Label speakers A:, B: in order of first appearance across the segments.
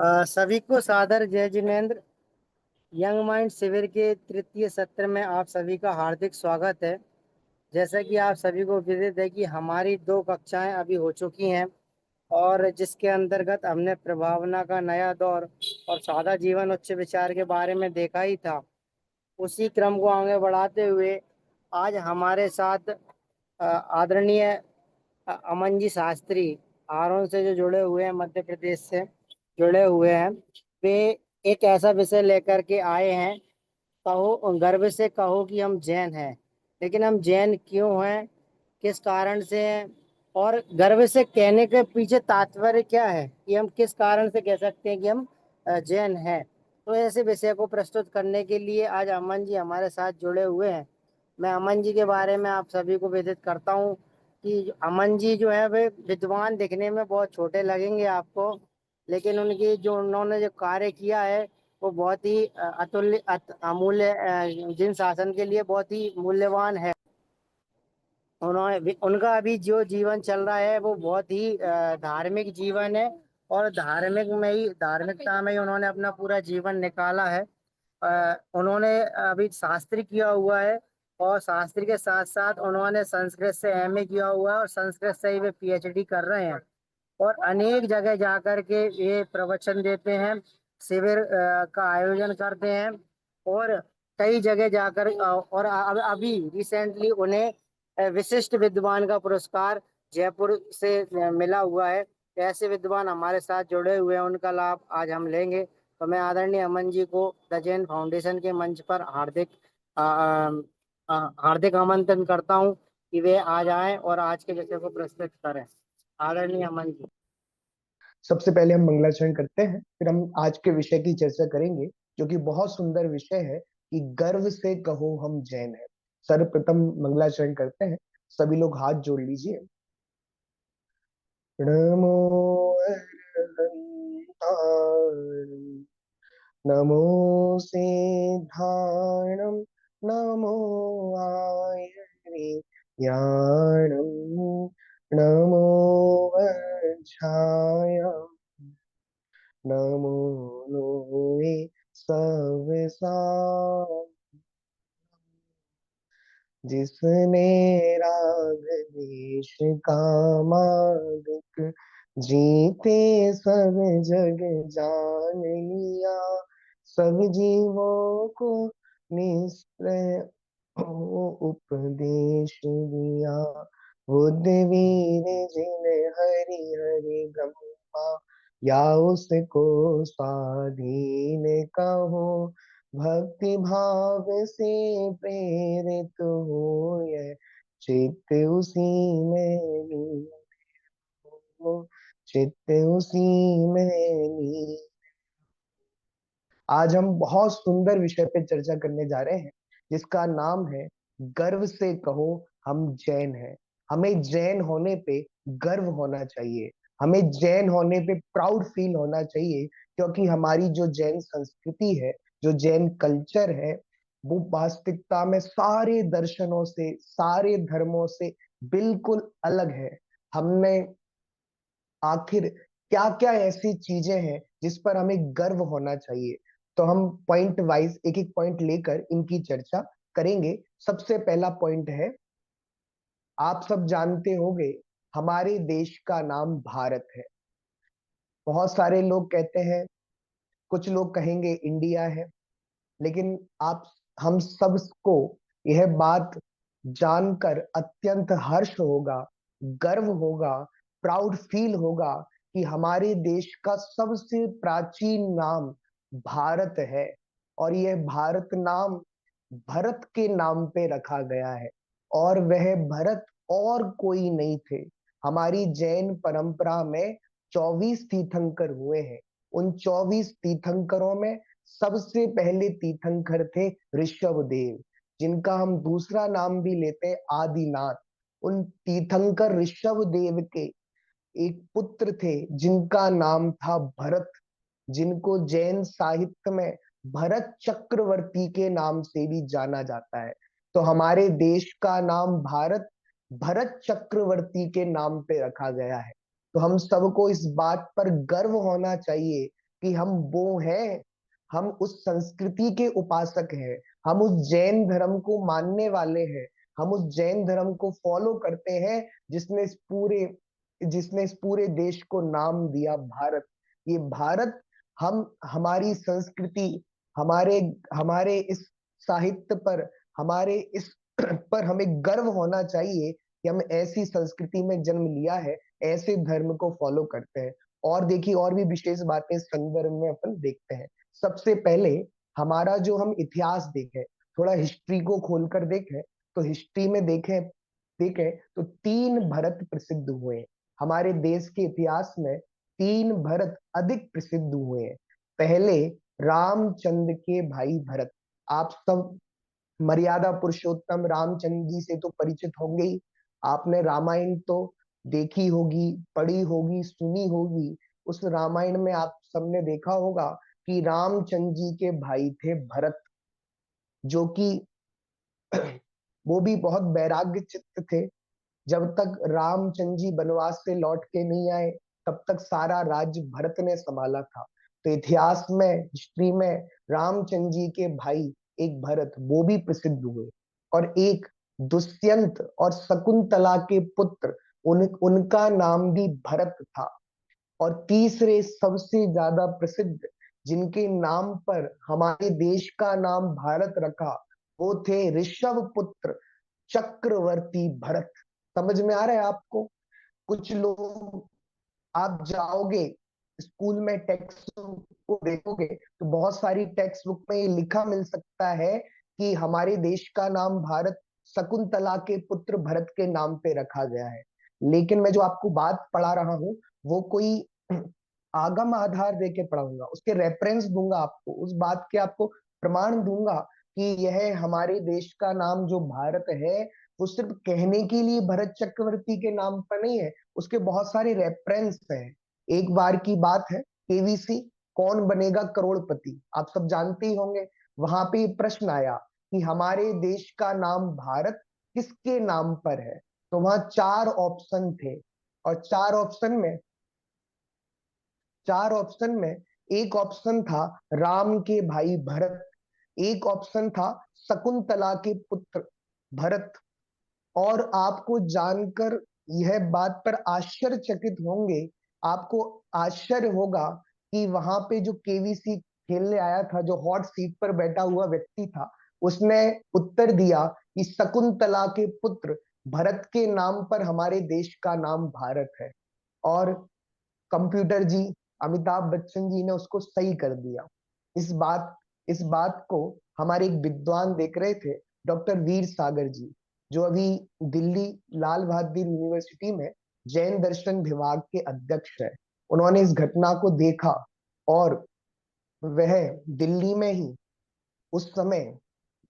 A: सभी को सादर जय जिनेन्द्र। यंग माइंड शिविर के तृतीय सत्र में आप सभी का हार्दिक स्वागत है। जैसा कि आप सभी को विदित है कि हमारी दो कक्षाएं अभी हो चुकी हैं और जिसके अंतर्गत हमने प्रभावना का नया दौर और सादा जीवन उच्च विचार के बारे में देखा ही था। उसी क्रम को आगे बढ़ाते हुए आज हमारे साथ आदरणीय अमन जी शास्त्री आरोन से जो जुड़े हुए हैं, मध्य प्रदेश से जुड़े हुए हैं। वे एक ऐसा विषय लेकर के आए हैं, कहो गर्व से कहो कि हम जैन हैं। लेकिन हम जैन क्यों हैं, किस कारण से हैं और गर्व से कहने के पीछे तात्पर्य क्या है कि हम किस कारण से कह सकते हैं कि हम जैन हैं। तो ऐसे विषय को प्रस्तुत करने के लिए आज अमन जी हमारे साथ जुड़े हुए हैं। मैं अमन जी के बारे में आप सभी को विदित करता हूँ कि अमन जी जो है वे विद्वान दिखने में बहुत छोटे लगेंगे आपको, लेकिन उनकी जो उन्होंने जो कार्य किया है वो बहुत ही अतुल्य अमूल्य, जिन शासन के लिए बहुत ही मूल्यवान है। उनका अभी जो जीवन चल रहा है वो बहुत ही धार्मिक जीवन है और धार्मिकता में ही उन्होंने अपना पूरा जीवन निकाला है। उन्होंने अभी शास्त्री किया हुआ है और शास्त्री के साथ साथ उन्होंने संस्कृत से एमए किया हुआ है और संस्कृत से ही वे पीएचडी कर रहे हैं और अनेक जगह जाकर के ये प्रवचन देते हैं, शिविर का आयोजन करते हैं और कई जगह जाकर और अभी रिसेंटली उन्हें विशिष्ट विद्वान का पुरस्कार जयपुर से मिला हुआ है। ऐसे विद्वान हमारे साथ जुड़े हुए हैं, उनका लाभ आज हम लेंगे। तो मैं आदरणीय अमन जी को द जैन फाउंडेशन के मंच पर हार्दिक आमंत्रण करता हूं कि वे आ जाएं और आज के विषय को प्रस्तुत करें। आदरणीय अमन जी।
B: सबसे पहले हम मंगलाचरण करते हैं, फिर हम आज के विषय की चर्चा करेंगे, जो कि बहुत सुंदर विषय है कि गर्व से कहो हम जैन हैं। सर्वप्रथम मंगलाचरण करते हैं। सभी लोग हाथ जोड़ लीजिए। नमो अरहंताय, नमो सिद्धाणम, नमो आयर्याणम, नमो वज्राय, नमो लोहे सवसा, जिसने राग देश का मालिक जीते सब जग जान लिया, सब जीवों को निश्चय उपदेश दिया, बुद्ध वीर जिन हरि हरि ब्रह्मा, या उसको स्वाधीन कहो, भक्ति भाव से प्रेरित हो यह चित्त उसी में लीन हो, चित्त उसी में लीन। आज हम बहुत सुंदर विषय पे चर्चा करने जा रहे हैं, जिसका नाम है गर्व से कहो हम जैन हैं। हमें जैन होने पे गर्व होना चाहिए, हमें जैन होने पे प्राउड फील होना चाहिए, क्योंकि हमारी जो जैन संस्कृति है, जो जैन कल्चर है, वो वास्तविकता में सारे दर्शनों से, सारे धर्मों से बिल्कुल अलग है। हमने आखिर क्या क्या ऐसी चीजें हैं जिस पर हमें गर्व होना चाहिए, तो हम पॉइंट वाइज एक एक पॉइंट लेकर इनकी चर्चा करेंगे। सबसे पहला पॉइंट है, आप सब जानते होंगे हमारे देश का नाम भारत है। बहुत सारे लोग कहते हैं, कुछ लोग कहेंगे इंडिया है, लेकिन आप हम सबको यह बात जानकर अत्यंत हर्ष होगा, गर्व होगा, प्राउड फील होगा कि हमारे देश का सबसे प्राचीन नाम भारत है और यह भारत नाम भरत के नाम पे रखा गया है। और वह भरत और कोई नहीं थे। हमारी जैन परंपरा में 24 तीर्थंकर हुए हैं। उन 24 तीर्थंकरों में सबसे पहले तीर्थंकर थे ऋषभ देव, जिनका हम दूसरा नाम भी लेते हैं आदिनाथ। उन तीर्थंकर ऋषभ देव के एक पुत्र थे जिनका नाम था भरत, जिनको जैन साहित्य में भरत चक्रवर्ती के नाम से भी जाना जाता है। तो हमारे देश का नाम भारत भरत चक्रवर्ती के नाम पे रखा गया है। तो हम सबको इस बात पर गर्व होना चाहिए कि हम वो हैं, हम उस संस्कृति के उपासक हैं, हम उस जैन धर्म को मानने वाले हैं, हम उस जैन धर्म को फॉलो करते हैं जिसने इस पूरे देश को नाम दिया भारत। ये भारत, हम हमारी संस्कृति, हमारे हमारे इस साहित्य पर, हमारे इस पर हमें गर्व होना चाहिए कि हम ऐसी संस्कृति में जन्म लिया है, ऐसे धर्म को फॉलो करते हैं। और देखिए, और भी विशेष बातें इस संदर्भ में अपन देखते हैं। सबसे पहले हमारा जो हम इतिहास देखें, थोड़ा हिस्ट्री को खोलकर देखें, तो हिस्ट्री में देखें देखें तो 3 भरत प्रसिद्ध हुए। हमारे देश के इतिहास में 3 भरत अधिक प्रसिद्ध हुए हैं। पहले रामचंद्र के भाई भरत। आप सब मर्यादा पुरुषोत्तम रामचंद्र जी से तो परिचित होंगे ही। आपने रामायण तो देखी होगी, पढ़ी होगी, सुनी होगी। उस रामायण में आप सबने देखा होगा कि रामचंद्र जी के भाई थे भरत, जो कि वो भी बहुत वैराग्य चित्त थे। जब तक रामचंद्र जी वनवास से लौट के नहीं आए, तब तक सारा राज्य भरत ने संभाला था। तो इतिहास में, हिस्ट्री में रामचंद्र जी के भाई एक भरत वो भी प्रसिद्ध हुए। और एक दुष्यंत और शकुंतला के पुत्र, उनका नाम भी भरत था। और तीसरे सबसे ज्यादा प्रसिद्ध, जिनके नाम पर हमारे देश का नाम भारत रखा, वो थे ऋषभ पुत्र चक्रवर्ती भरत। समझ में आ रहा है आपको? कुछ लोग, आप जाओगे स्कूल में टेक्स्ट बुक को देखोगे, तो बहुत सारी टेक्स्ट बुक में ये लिखा मिल सकता है कि हमारे देश का नाम भारत शकुंतला के पुत्र भरत के नाम पे रखा गया है। लेकिन मैं जो आपको बात पढ़ा रहा हूँ, वो कोई आगम आधार दे के पढ़ाऊंगा, उसके रेफरेंस दूंगा आपको, उस बात के आपको प्रमाण दूंगा कि यह हमारे देश का नाम जो भारत है, वो सिर्फ कहने के लिए भरत चक्रवर्ती के नाम पर नहीं है, उसके बहुत सारे रेफरेंस हैं। एक बार की बात है, केवीसी कौन बनेगा करोड़पति, आप सब जानते ही होंगे। वहां पे प्रश्न आया कि हमारे देश का नाम भारत किसके नाम पर है। तो वहां 4 ऑप्शन थे, और 4 ऑप्शन में एक ऑप्शन था राम के भाई भरत, एक ऑप्शन था शकुंतला के पुत्र भरत। और आपको जानकर यह बात पर आश्चर्यचकित होंगे, आपको आश्चर्य होगा कि वहां पे जो केवीसी खेलने आया था, जो हॉट सीट पर बैठा हुआ व्यक्ति था, उसने उत्तर दिया कि शकुंतला के पुत्र भरत के नाम पर हमारे देश का नाम भारत है। और कंप्यूटर जी, अमिताभ बच्चन जी ने उसको सही कर दिया। इस बात को हमारे एक विद्वान देख रहे थे, डॉक्टर वीर सागर जी, जो अभी दिल्ली लाल बहादुर यूनिवर्सिटी में जैन दर्शन विभाग के अध्यक्ष है। उन्होंने इस घटना को देखा, और वह दिल्ली में ही उस समय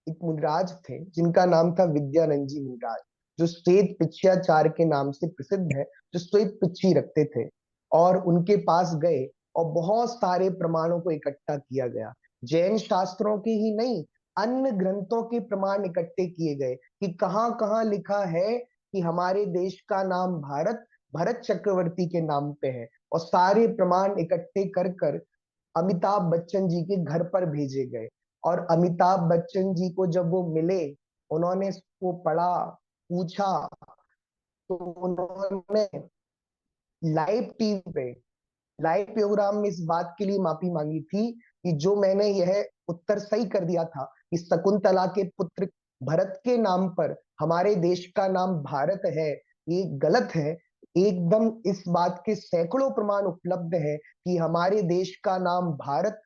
B: एक मुनिराज थे जिनका नाम था विद्यानंद जी मुनिराज, जो श्वेत पिच्छाचार के नाम से प्रसिद्ध है, जो श्वेत पिच्छी रखते थे। और उनके पास गए, और बहुत सारे प्रमाणों को इकट्ठा किया गया। जैन शास्त्रों के ही नहीं, अन्य ग्रंथों के प्रमाण इकट्ठे किए गए कि कहाँ कहाँ लिखा है कि हमारे देश का नाम भारत भरत चक्रवर्ती के नाम पे है। और सारे प्रमाण इकट्ठे कर कर अमिताभ बच्चन जी के घर पर भेजे गए। और अमिताभ बच्चन जी को जब वो मिले, उन्होंने इसको पढ़ा, पूछा, तो उन्होंने लाइव टीवी पे, लाइव प्रोग्राम में इस बात के लिए माफी मांगी थी कि जो मैंने यह उत्तर सही कर दिया था कि शकुंतला के पुत्र भरत के नाम पर हमारे देश का नाम भारत है, ये गलत है। एकदम इस बात के सैकड़ों प्रमाण उपलब्ध है कि हमारे देश का नाम भारत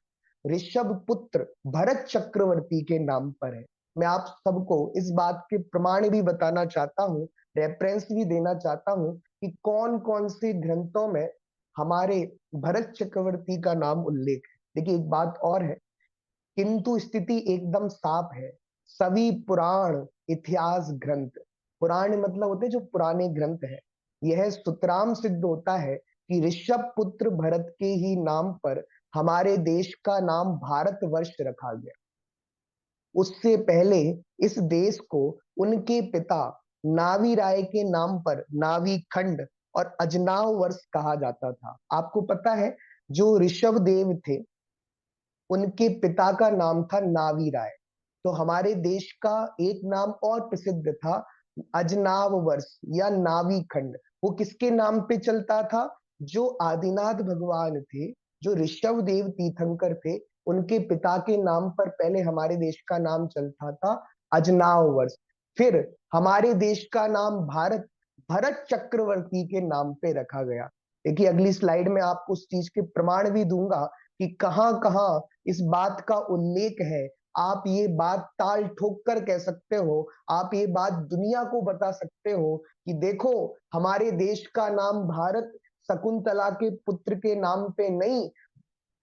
B: ऋषभ पुत्र भरत चक्रवर्ती के नाम पर है। मैं आप सबको इस बात के प्रमाण भी बताना चाहता हूँ, रेफरेंस भी देना चाहता हूँ कि कौन कौन से ग्रंथों में हमारे भरत चक्रवर्ती का नाम उल्लेख है। देखिए, एक बात और है, किंतु स्थिति एकदम साफ है। सभी पुराण इतिहास ग्रंथ, पुराण मतलब होते हैं जो पुराने ग्रंथ है, यह सुतराम सिद्ध होता है कि ऋषभ पुत्र भरत के ही नाम पर हमारे देश का नाम भारत वर्ष रखा गया। उससे पहले इस देश को उनके पिता नावी राय के नाम पर नावी खंड और अजनाव वर्ष कहा जाता था। आपको पता है, जो ऋषभ देव थे उनके पिता का नाम था नावी राय। तो हमारे देश का एक नाम और प्रसिद्ध था, अजनाव वर्ष या नावी खंड। वो किसके नाम पे चलता था? जो आदिनाथ भगवान थे, जो ऋषभ देव तीर्थंकर थे, उनके पिता के नाम पर पहले हमारे देश का नाम चलता था अजनाव वर्ष। फिर हमारे देश का नाम भारत भरत चक्रवर्ती के नाम पे रखा गया। देखिए अगली स्लाइड में आपको उस चीज के प्रमाण भी दूंगा कि कहां कहां इस बात का उल्लेख है। आप ये बात ताल ठोक कर कह सकते हो, आप ये बात दुनिया को बता सकते हो कि देखो हमारे देश का नाम भारत शकुंतला के पुत्र के नाम पे नहीं,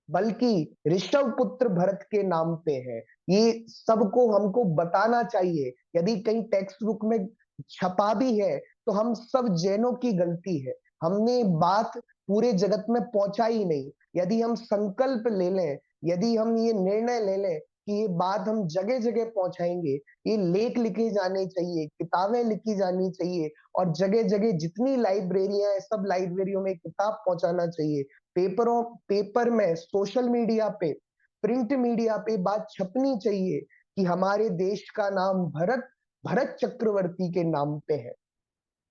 B: बल्कि ऋषभ पुत्र भरत के नाम पे है। ये सबको हमको बताना चाहिए। यदि कहीं टेक्स्ट बुक में छपा भी है तो हम सब जैनों की गलती है, हमने बात पूरे जगत में पहुंचाई नहीं। यदि हम संकल्प ले लें, यदि हम ये निर्णय ले लें कि ये बात हम जगह जगह पहुंचाएंगे, ये लेख लिखे जाने चाहिए, किताबें लिखी जानी चाहिए, और जगह जगह जितनी लाइब्रेरियां हैं सब लाइब्रेरियों में किताब पहुंचाना चाहिए। पेपर में, सोशल मीडिया पे, प्रिंट मीडिया पे बात छपनी चाहिए कि हमारे देश का नाम भरत भरत चक्रवर्ती के नाम पे है।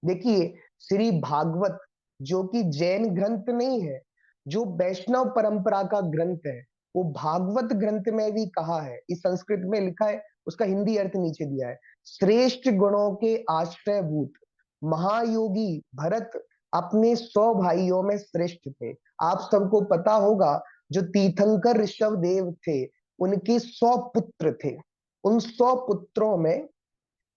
B: देखिए श्री भागवत जो कि जैन ग्रंथ नहीं है, जो वैष्णव परंपरा का ग्रंथ है, वो भागवत ग्रंथ में भी कहा है, इस संस्कृत में लिखा है, उसका हिंदी अर्थ नीचे दिया है। श्रेष्ठ गुणों के आश्रयभूत महायोगी भरत अपने 100 भाइयों में श्रेष्ठ थे। आप सबको पता होगा जो तीर्थंकर ऋषभ देव थे, उनके 100 पुत्र थे। उन 100 पुत्रों में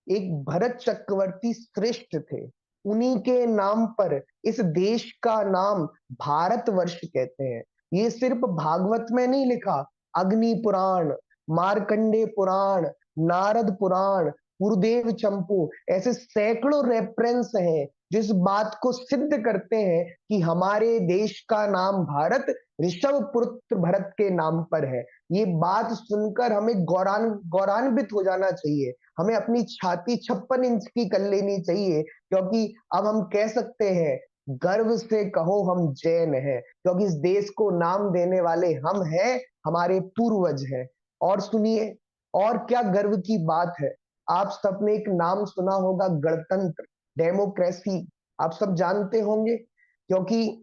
B: एक भरत चक्रवर्ती श्रेष्ठ थे। उन्हीं के नाम पर इस देश का नाम भारतवर्ष कहते हैं। ये सिर्फ भागवत में नहीं लिखा, अग्नि पुराण, मार्कंडे पुराण, नारद पुराण, गुरुदेव चंपू, ऐसे सैकड़ों रेफरेंस हैं जो इस बात को सिद्ध करते हैं कि हमारे देश का नाम भारत ऋषभ पुत्र भरत के नाम पर है। ये बात सुनकर हमें गौरवान्वित हो जाना चाहिए। हमें अपनी छाती 56 इंच की कर लेनी चाहिए, क्योंकि अब हम कह सकते हैं गर्व से कहो हम जैन हैं, क्योंकि इस देश को नाम देने वाले हम हैं, हमारे पूर्वज हैं। और सुनिए, और क्या गर्व की बात है, आप सबने एक नाम सुना होगा, गणतंत्र, डेमोक्रेसी। आप सब जानते होंगे क्योंकि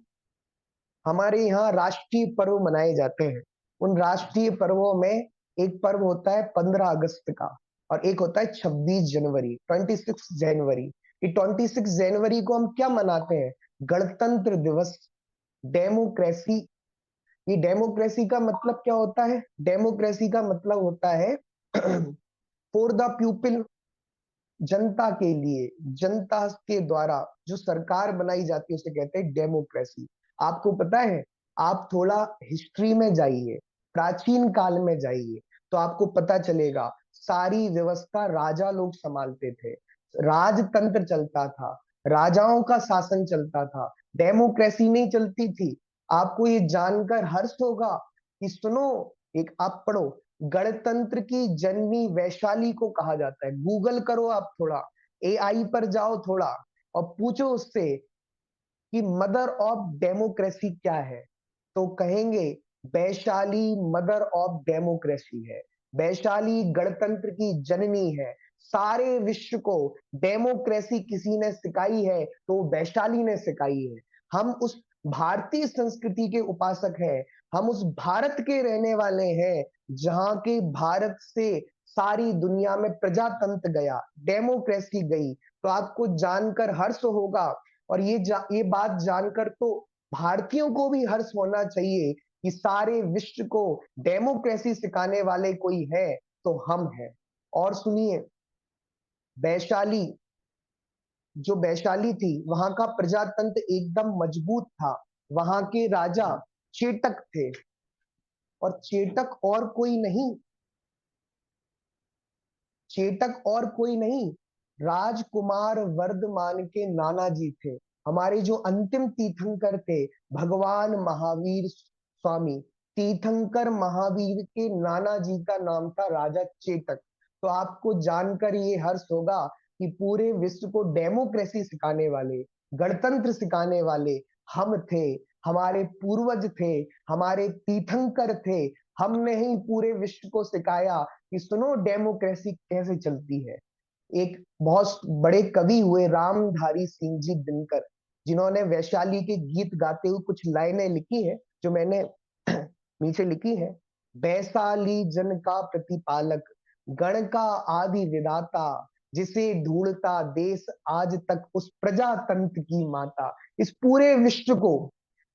B: हमारे यहाँ राष्ट्रीय पर्व मनाए जाते हैं। उन राष्ट्रीय पर्वों में एक पर्व होता है 15 अगस्त का, और एक होता है 26 जनवरी, 26 जनवरी। ये 26 जनवरी को हम क्या मनाते हैं? गणतंत्र दिवस, डेमोक्रेसी। ये डेमोक्रेसी का मतलब क्या होता है? डेमोक्रेसी का मतलब होता है फॉर द पीपल, जनता के लिए, जनता के द्वारा जो सरकार बनाई जाती है उसे कहते हैं डेमोक्रेसी। आपको पता है, आप थोड़ा हिस्ट्री में जाइए, प्राचीन काल में जाइए, तो आपको पता चलेगा सारी व्यवस्था राजा लोग संभालते थे, राजतंत्र चलता था, राजाओं का शासन चलता था, डेमोक्रेसी नहीं चलती थी। आपको ये जानकर हर्ष होगा कि सुनो, एक आप पढ़ो, गणतंत्र की जननी वैशाली को कहा जाता है। गूगल करो आप थोड़ा, एआई पर जाओ थोड़ा, और पूछो उससे कि मदर ऑफ डेमोक्रेसी क्या है, तो कहेंगे वैशाली मदर ऑफ डेमोक्रेसी है, वैशाली गणतंत्र की जननी है। सारे विश्व को डेमोक्रेसी किसी ने सिखाई है तो वैशाली ने सिखाई है। हम उस भारतीय संस्कृति के उपासक हैं, हम उस भारत के रहने वाले हैं जहां के भारत से सारी दुनिया में प्रजातंत्र गया, डेमोक्रेसी गई। तो आपको जानकर हर्ष होगा, और ये बात जानकर तो भारतीयों को भी हर्ष होना चाहिए कि सारे विश्व को डेमोक्रेसी सिखाने वाले कोई है तो हम हैं। और सुनिए, वैशाली, जो वैशाली थी वहां का प्रजातंत्र एकदम मजबूत था। वहां के राजा चेटक थे, और चेटक और कोई नहीं, चेटक और कोई नहीं, राजकुमार वर्धमान के नाना जी थे। हमारे जो अंतिम तीर्थंकर थे, भगवान महावीर स्वामी, तीर्थंकर महावीर के नाना जी का नाम था राजा चेतक। तो आपको जानकर ये हर्ष होगा कि पूरे विश्व को डेमोक्रेसी सिखाने वाले, गणतंत्र सिखाने वाले हम थे। हमारे पूर्वज थे, हमारे तीर्थंकर थे। हमने ही पूरे विश्व को सिखाया कि सुनो डेमोक्रेसी कैसे चलती है। एक बहुत बड़े कवि हुए रामधारी सिंह जी दिनकर, जिन्होंने वैशाली के गीत गाते हुए कुछ लाइनें लिखी है जो मैंने नीचे लिखी है। वैशाली जन का प्रतिपालक, गण का आदि विधाता, जिसे ढूंढता देश आज तक उस प्रजातंत्र की माता। इस पूरे विश्व को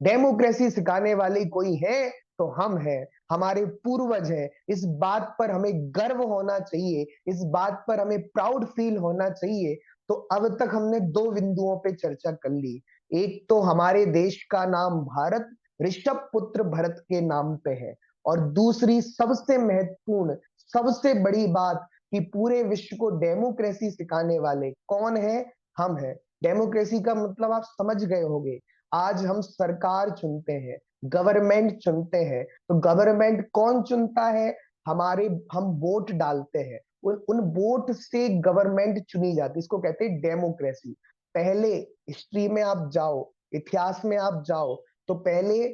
B: डेमोक्रेसी सिखाने वाले कोई है तो हम हैं, हमारे पूर्वज हैं। इस बात पर हमें गर्व होना चाहिए, इस बात पर हमें प्राउड फील होना चाहिए। तो अब तक हमने दो बिंदुओं पे चर्चा कर ली। एक तो हमारे देश का नाम भारत ऋषभ पुत्र भरत के नाम पे है, और दूसरी सबसे महत्वपूर्ण, सबसे बड़ी बात कि पूरे विश्व को डेमोक्रेसी सिखाने वाले कौन है? हम हैं। डेमोक्रेसी का मतलब आप समझ गए होंगे। आज हम सरकार चुनते हैं, गवर्नमेंट चुनते हैं। तो गवर्नमेंट कौन चुनता है? हमारे हम वोट डालते हैं, उन वोट से गवर्नमेंट चुनी जाती है। इसको कहते हैं डेमोक्रेसी। पहले हिस्ट्री में आप जाओ, इतिहास में आप जाओ, तो पहले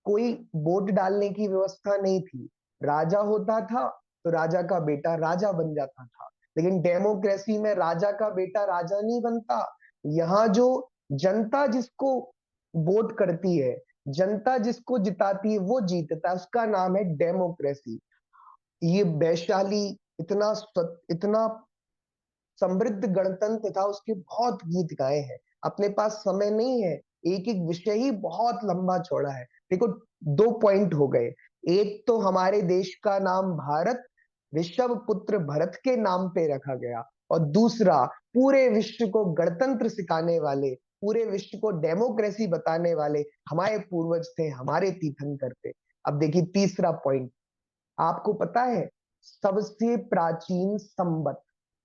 B: कोई वोट डालने की व्यवस्था नहीं थी। राजा होता था तो राजा का बेटा राजा बन जाता था। लेकिन डेमोक्रेसी में राजा का बेटा राजा नहीं बनता। यहाँ जो जनता जिसको वोट करती है, जनता जिसको जिताती है, वो जीतता है। उसका नाम है डेमोक्रेसी। ये वैशाली इतना समृद्ध गणतंत्र था, उसके बहुत गीत गाए हैं। अपने पास समय नहीं है, एक एक विषय ही बहुत लंबा चौड़ा है। देखो, दो पॉइंट हो गए। एक तो हमारे देश का नाम भारत ऋषभ पुत्र भरत के नाम पे रखा गया, और दूसरा पूरे विश्व को गणतंत्र सिखाने वाले, पूरे विश्व को डेमोक्रेसी बताने वाले हमारे पूर्वज थे, हमारे तीर्थंकर थे। अब देखिए तीसरा पॉइंट, आपको पता है सबसे प्राचीन संवत,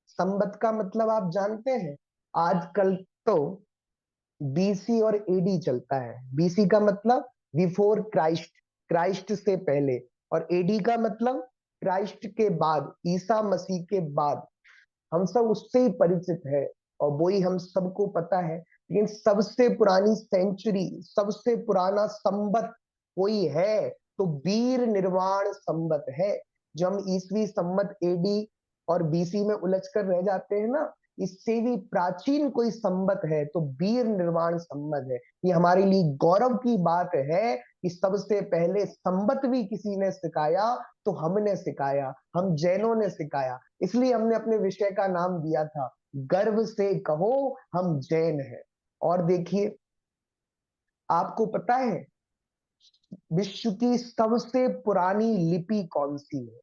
B: संवत का मतलब आप जानते हैं? आजकल तो बीसी और एडी चलता है। बीसी का मतलब बिफोर क्राइस्ट, क्राइस्ट से पहले, और एडी का मतलब क्राइस्ट के बाद, ईसा मसीह के बाद। हम सब उससे ही परिचित है, और वो ही हम सबको पता है। लेकिन सबसे पुरानी सेंचुरी, सबसे पुराना संवत कोई है तो वीर निर्वाण संवत है। जो हम ईसवी संवत एडी और बीसी में उलझ कर रह जाते हैं ना, इससे भी प्राचीन कोई संवत है तो वीर निर्वाण संवत है। ये हमारे लिए गौरव की बात है कि सबसे पहले संवत भी किसी ने सिखाया तो हमने सिखाया, हम जैनों ने सिखाया। इसलिए हमने अपने विषय का नाम दिया था गर्व से कहो हम जैन हैं। और देखिए, आपको पता है विश्व की सबसे पुरानी लिपि कौन सी है?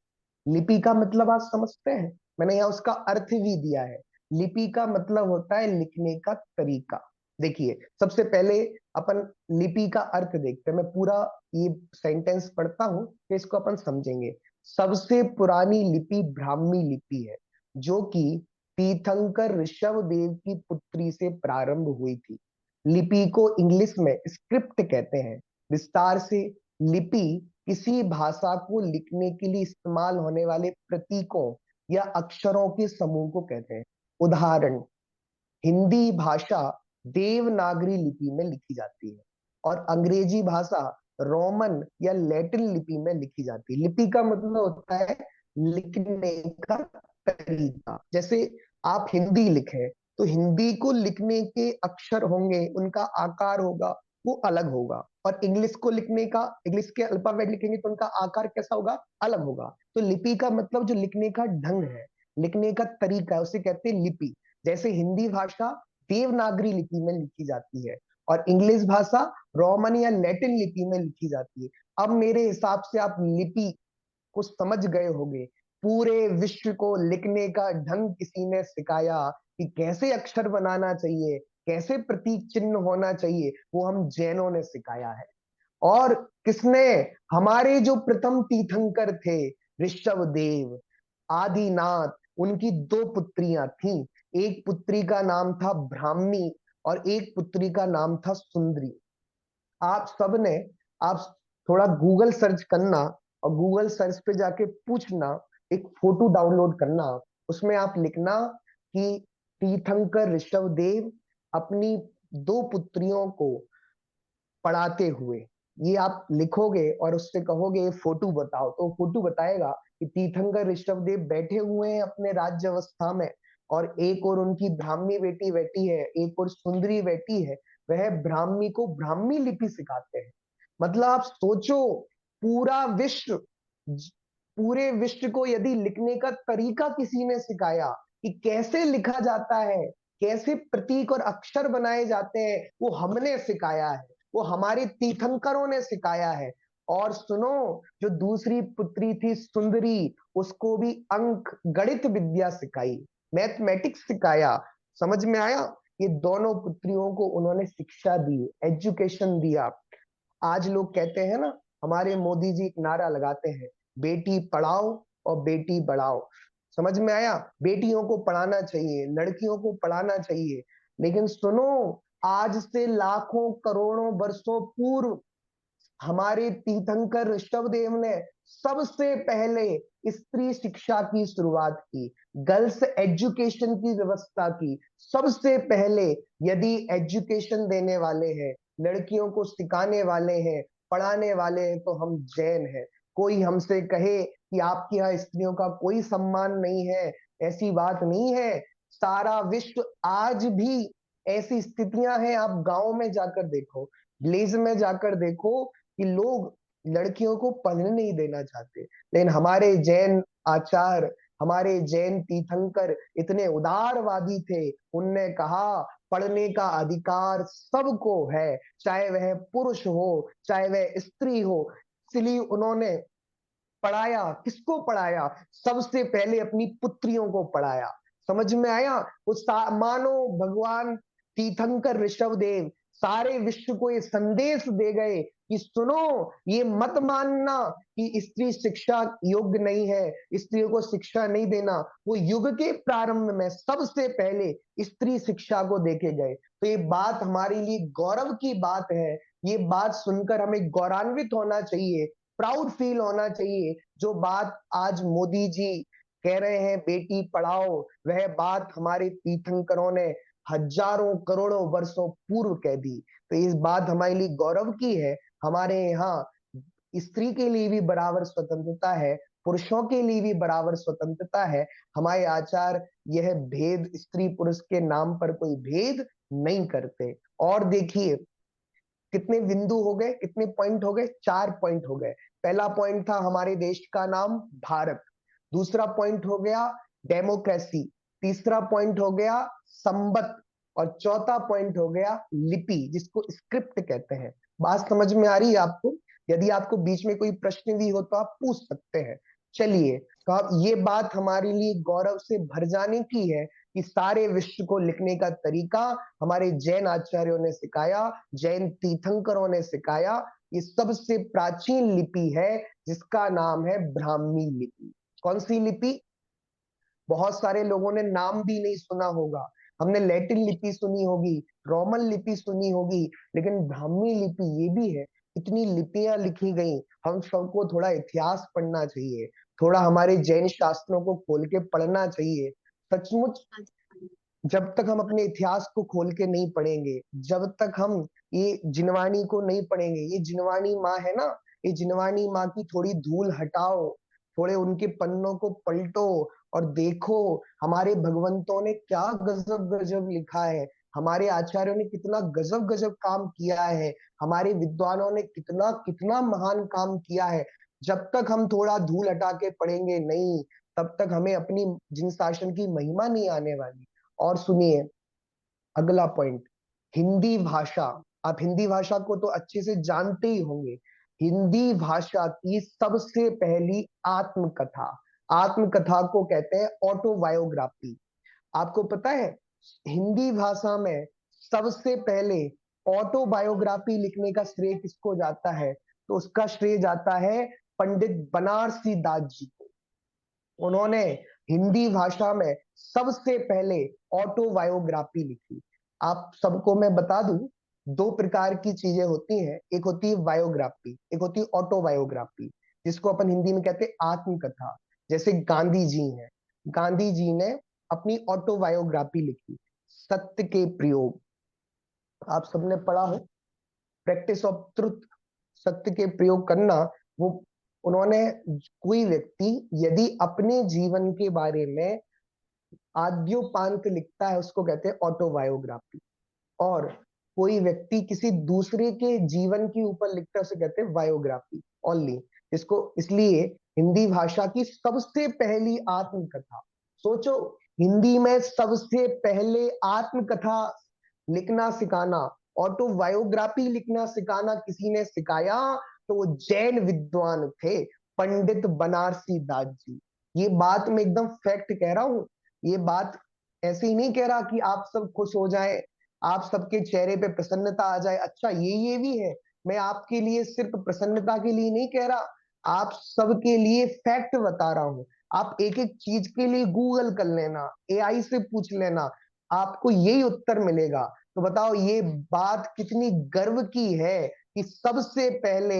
B: लिपि का मतलब आप समझते हैं? मैंने यहाँ उसका अर्थ भी दिया है। लिपि का मतलब होता है लिखने का तरीका। देखिए, सबसे पहले अपन लिपि का अर्थ देखते हैं। मैं पूरा ये सेंटेंस पढ़ता हूं, फिर इसको अपन समझेंगे। सबसे पुरानी लिपि ब्राह्मी लिपि है, जो कि तीर्थंकर ऋषभ देव की पुत्री से प्रारंभ हुई थी। लिपि को इंग्लिश में स्क्रिप्ट कहते हैं। विस्तार से, लिपि किसी भाषा को लिखने के लिए इस्तेमाल होने वाले प्रतीकों या अक्षरों के समूह को कहते हैं। उदाहरण, हिंदी भाषा देवनागरी लिपि में लिखी जाती है, और अंग्रेजी भाषा रोमन या लैटिन लिपि में लिखी जाती है। लिपि का मतलब होता है लिखने का तरीका। जैसे आप हिंदी लिखें तो हिंदी को लिखने के अक्षर होंगे, उनका आकार होगा, वो अलग होगा। और इंग्लिश को लिखने का, इंग्लिश के अल्फाबेट लिखेंगे तो उनका आकार कैसा होगा? अलग होगा। तो लिपि का मतलब जो लिखने का ढंग है, लिखने का तरीका है, उसे कहते हैं लिपि। जैसे हिंदी भाषा देवनागरी लिपि में लिखी जाती है, और इंग्लिश भाषा रोमन या लैटिन लिपि में लिखी जाती है। अब मेरे हिसाब से आप लिपि को समझ गए होंगे। पूरे विश्व को लिखने का ढंग किसी ने सिखाया कि कैसे अक्षर बनाना चाहिए, कैसे प्रतीक चिन्ह होना चाहिए, वो हम जैनों ने सिखाया है। और किसने? हमारे जो प्रथम तीर्थंकर थे, ऋषभ देव, आदिनाथ, उनकी दो पुत्रियां थीं। एक पुत्री का नाम था ब्राह्मी, और एक पुत्री का नाम था सुंदरी। आप सबने, आप थोड़ा गूगल सर्च करना, और गूगल सर्च पे जाके पूछना, एक फोटो डाउनलोड करना, उसमें आप लिखना कि तीर्थंकर ऋषभ देव अपनी दो पुत्रियों को पढ़ाते हुए। ये आप लिखोगे और उससे कहोगे ये फोटो बताओ, तो फोटो बताएगा कि तीर्थंकर ऋषभदेव बैठे हुए हैं अपने राज्य अवस्था में, और एक और उनकी ब्राह्मी बेटी बैठी है, एक और सुंदरी बैठी है, वह ब्राह्मी को ब्राह्मी लिपि सिखाते हैं। मतलब आप सोचो, पूरा विश्व, पूरे विश्व को यदि लिखने का तरीका किसी ने सिखाया कि कैसे लिखा जाता है, कैसे प्रतीक और अक्षर बनाए जाते हैं, वो हमने सिखाया है, वो हमारे तीर्थंकरों ने सिखाया है। और सुनो, जो दूसरी पुत्री थी सुंदरी, उसको भी अंक गणित विद्या सिखाई, मैथमेटिक्स सिखाया। समझ में आया? ये दोनों पुत्रियों को उन्होंने शिक्षा दी, एजुकेशन दिया। आज लोग कहते हैं ना, हमारे मोदी जी एक नारा लगाते हैं, बेटी पढ़ाओ और बेटी बढ़ाओ। समझ में आया? बेटियों को पढ़ाना चाहिए, लड़कियों को पढ़ाना चाहिए। लेकिन सुनो, आज से लाखों करोड़ों वर्षों पूर्व हमारे तीर्थंकर ऋषभदेव ने सबसे पहले स्त्री शिक्षा की शुरुआत की, गर्ल्स एजुकेशन की व्यवस्था की। सबसे पहले यदि एजुकेशन देने वाले हैं, लड़कियों को सिखाने वाले हैं, पढ़ाने वाले हैं, तो हम जैन हैं। कोई हमसे कहे कि आपके यहाँ स्त्रियों का कोई सम्मान नहीं है, ऐसी बात नहीं है। सारा विश्व आज भी ऐसी स्थितियां हैं, आप गांव में जाकर देखो, विलेज में जाकर देखो कि लोग लड़कियों को पढ़ने नहीं देना चाहते। लेकिन हमारे जैन आचार, हमारे जैन तीर्थंकर इतने उदारवादी थे, उनने कहा पढ़ने का अधिकार सबको है, चाहे वह पुरुष हो चाहे वह स्त्री हो। इसलिए उन्होंने पढ़ाया, किसको पढ़ाया? सबसे पहले अपनी पुत्रियों को पढ़ाया। समझ में आया? उस मानो भगवान तीर्थंकर ऋषभदेव सारे विश्व को ये संदेश दे गए कि सुनो, ये मत मानना कि स्त्री शिक्षा योग्य नहीं है, स्त्रियों को शिक्षा नहीं देना। वो युग के प्रारंभ में सबसे पहले स्त्री शिक्षा को देखे गए। तो ये बात हमारे लिए गौरव की बात है। ये बात सुनकर हमें गौरवान्वित होना चाहिए, प्राउड फील होना चाहिए। जो बात आज मोदी जी कह रहे हैं बेटी पढ़ाओ, वह बात हमारे तीर्थंकरों ने हजारों करोड़ों वर्षों पूर्व कह दी। तो इस बात हमारे लिए गौरव की है। हमारे यहाँ स्त्री के लिए भी बराबर स्वतंत्रता है, पुरुषों के लिए भी बराबर स्वतंत्रता है। हमारे आचार यह भेद, स्त्री पुरुष के नाम पर कोई भेद नहीं करते। और देखिए, कितने बिंदु हो गए, कितने पॉइंट हो गए? 4 पॉइंट हो गए। पहला पॉइंट था हमारे देश का नाम भारत, दूसरा पॉइंट हो गया डेमोक्रेसी, तीसरा पॉइंट हो गया संबत, और चौथा पॉइंट हो गया लिपि, जिसको स्क्रिप्ट कहते हैं। बात समझ में आ रही है आपको? यदि आपको बीच में कोई प्रश्न भी हो तो आप पूछ सकते हैं। चलिए, तो अब ये बात हमारे लिए गौरव से भर जाने की है कि सारे विश्व को लिखने का तरीका हमारे जैन आचार्यों ने सिखाया, जैन तीर्थंकरों ने सिखाया। ये सबसे प्राचीन लिपि है जिसका नाम है ब्राह्मी लिपि। कौन सी लिपि? बहुत सारे लोगों ने नाम भी नहीं सुना होगा। हमने लैटिन लिपि सुनी होगी, रोमन लिपि सुनी होगी, लेकिन ब्राह्मी लिपि ये भी है। इतनी लिपियां लिखी गई। हम सबको थोड़ा इतिहास पढ़ना चाहिए, थोड़ा हमारे जैन शास्त्रों को खोल के पढ़ना चाहिए। सचमुच जब तक हम अपने इतिहास को खोल के नहीं पढ़ेंगे, जब तक हम ये जिनवानी को नहीं पढ़ेंगे, ये जिनवानी माँ है ना, ये जिनवानी माँ की थोड़ी धूल हटाओ, थोड़े उनके पन्नों को पलटो और देखो हमारे भगवंतों ने क्या गजब गजब लिखा है, हमारे आचार्यों ने कितना गजब गजब काम किया है, हमारे विद्वानों ने कितना कितना महान काम किया है। जब तक हम थोड़ा धूल हटा के पढ़ेंगे नहीं, तब तक हमें अपनी जिन शासन की महिमा नहीं आने वाली। और सुनिए, अगला पॉइंट, हिंदी भाषा। आप हिंदी भाषा को तो अच्छे से जानते ही होंगे। हिंदी भाषा की सबसे पहली आत्मकथा, आत्मकथा को कहते हैं ऑटोबायोग्राफी। आपको पता है हिंदी भाषा में सबसे पहले ऑटोबायोग्राफी लिखने का श्रेय किसको जाता है? तो उसका श्रेय जाता है पंडित बनारसी दास जी को। उन्होंने हिंदी भाषा में सबसे पहले ऑटोबायोग्राफी लिखी। आप सबको मैं बता दूं, दो प्रकार की चीजें होती हैं, एक होती है बायोग्राफी, एक होती है ऑटोबायोग्राफी, जिसको अपन हिंदी में कहते हैं आत्मकथा। जैसे गांधी जी हैं, गांधी जी ने अपनी ऑटोबायोग्राफी लिखी, सत्य के प्रयोग। आप सबने पढ़ा हो, प्रैक्टिस ऑफ ट्रुथ, सत्य के प्रयोग करना। वो उन्होंने, कोई व्यक्ति यदि अपने जीवन के बारे में आद्योपांत लिखता है उसको कहते हैं ऑटोबायोग्राफी, और कोई व्यक्ति किसी दूसरे के जीवन के ऊपर लिखता है उसे कहते हैं बायोग्राफी ओनली। इसको इसलिए हिंदी भाषा की सबसे पहली आत्मकथा, सोचो, हिंदी में सबसे पहले आत्मकथा लिखना सिखाना, ऑटोबायोग्राफी लिखना सिखाना किसी ने सिखाया तो वो जैन विद्वान थे, पंडित बनारसी दास जी। ये बात मैं एकदम फैक्ट कह रहा हूं। ये बात ऐसे ही नहीं कह रहा कि आप सब खुश हो जाए, आप सबके चेहरे पे प्रसन्नता आ जाए, अच्छा ये भी है। मैं आपके लिए सिर्फ प्रसन्नता के लिए नहीं कह रहा, आप सबके लिए फैक्ट बता रहा हूं। आप एक एक चीज के लिए गूगल कर लेना, एआई से पूछ लेना, आपको यही उत्तर मिलेगा। तो बताओ ये बात कितनी गर्व की है कि सबसे पहले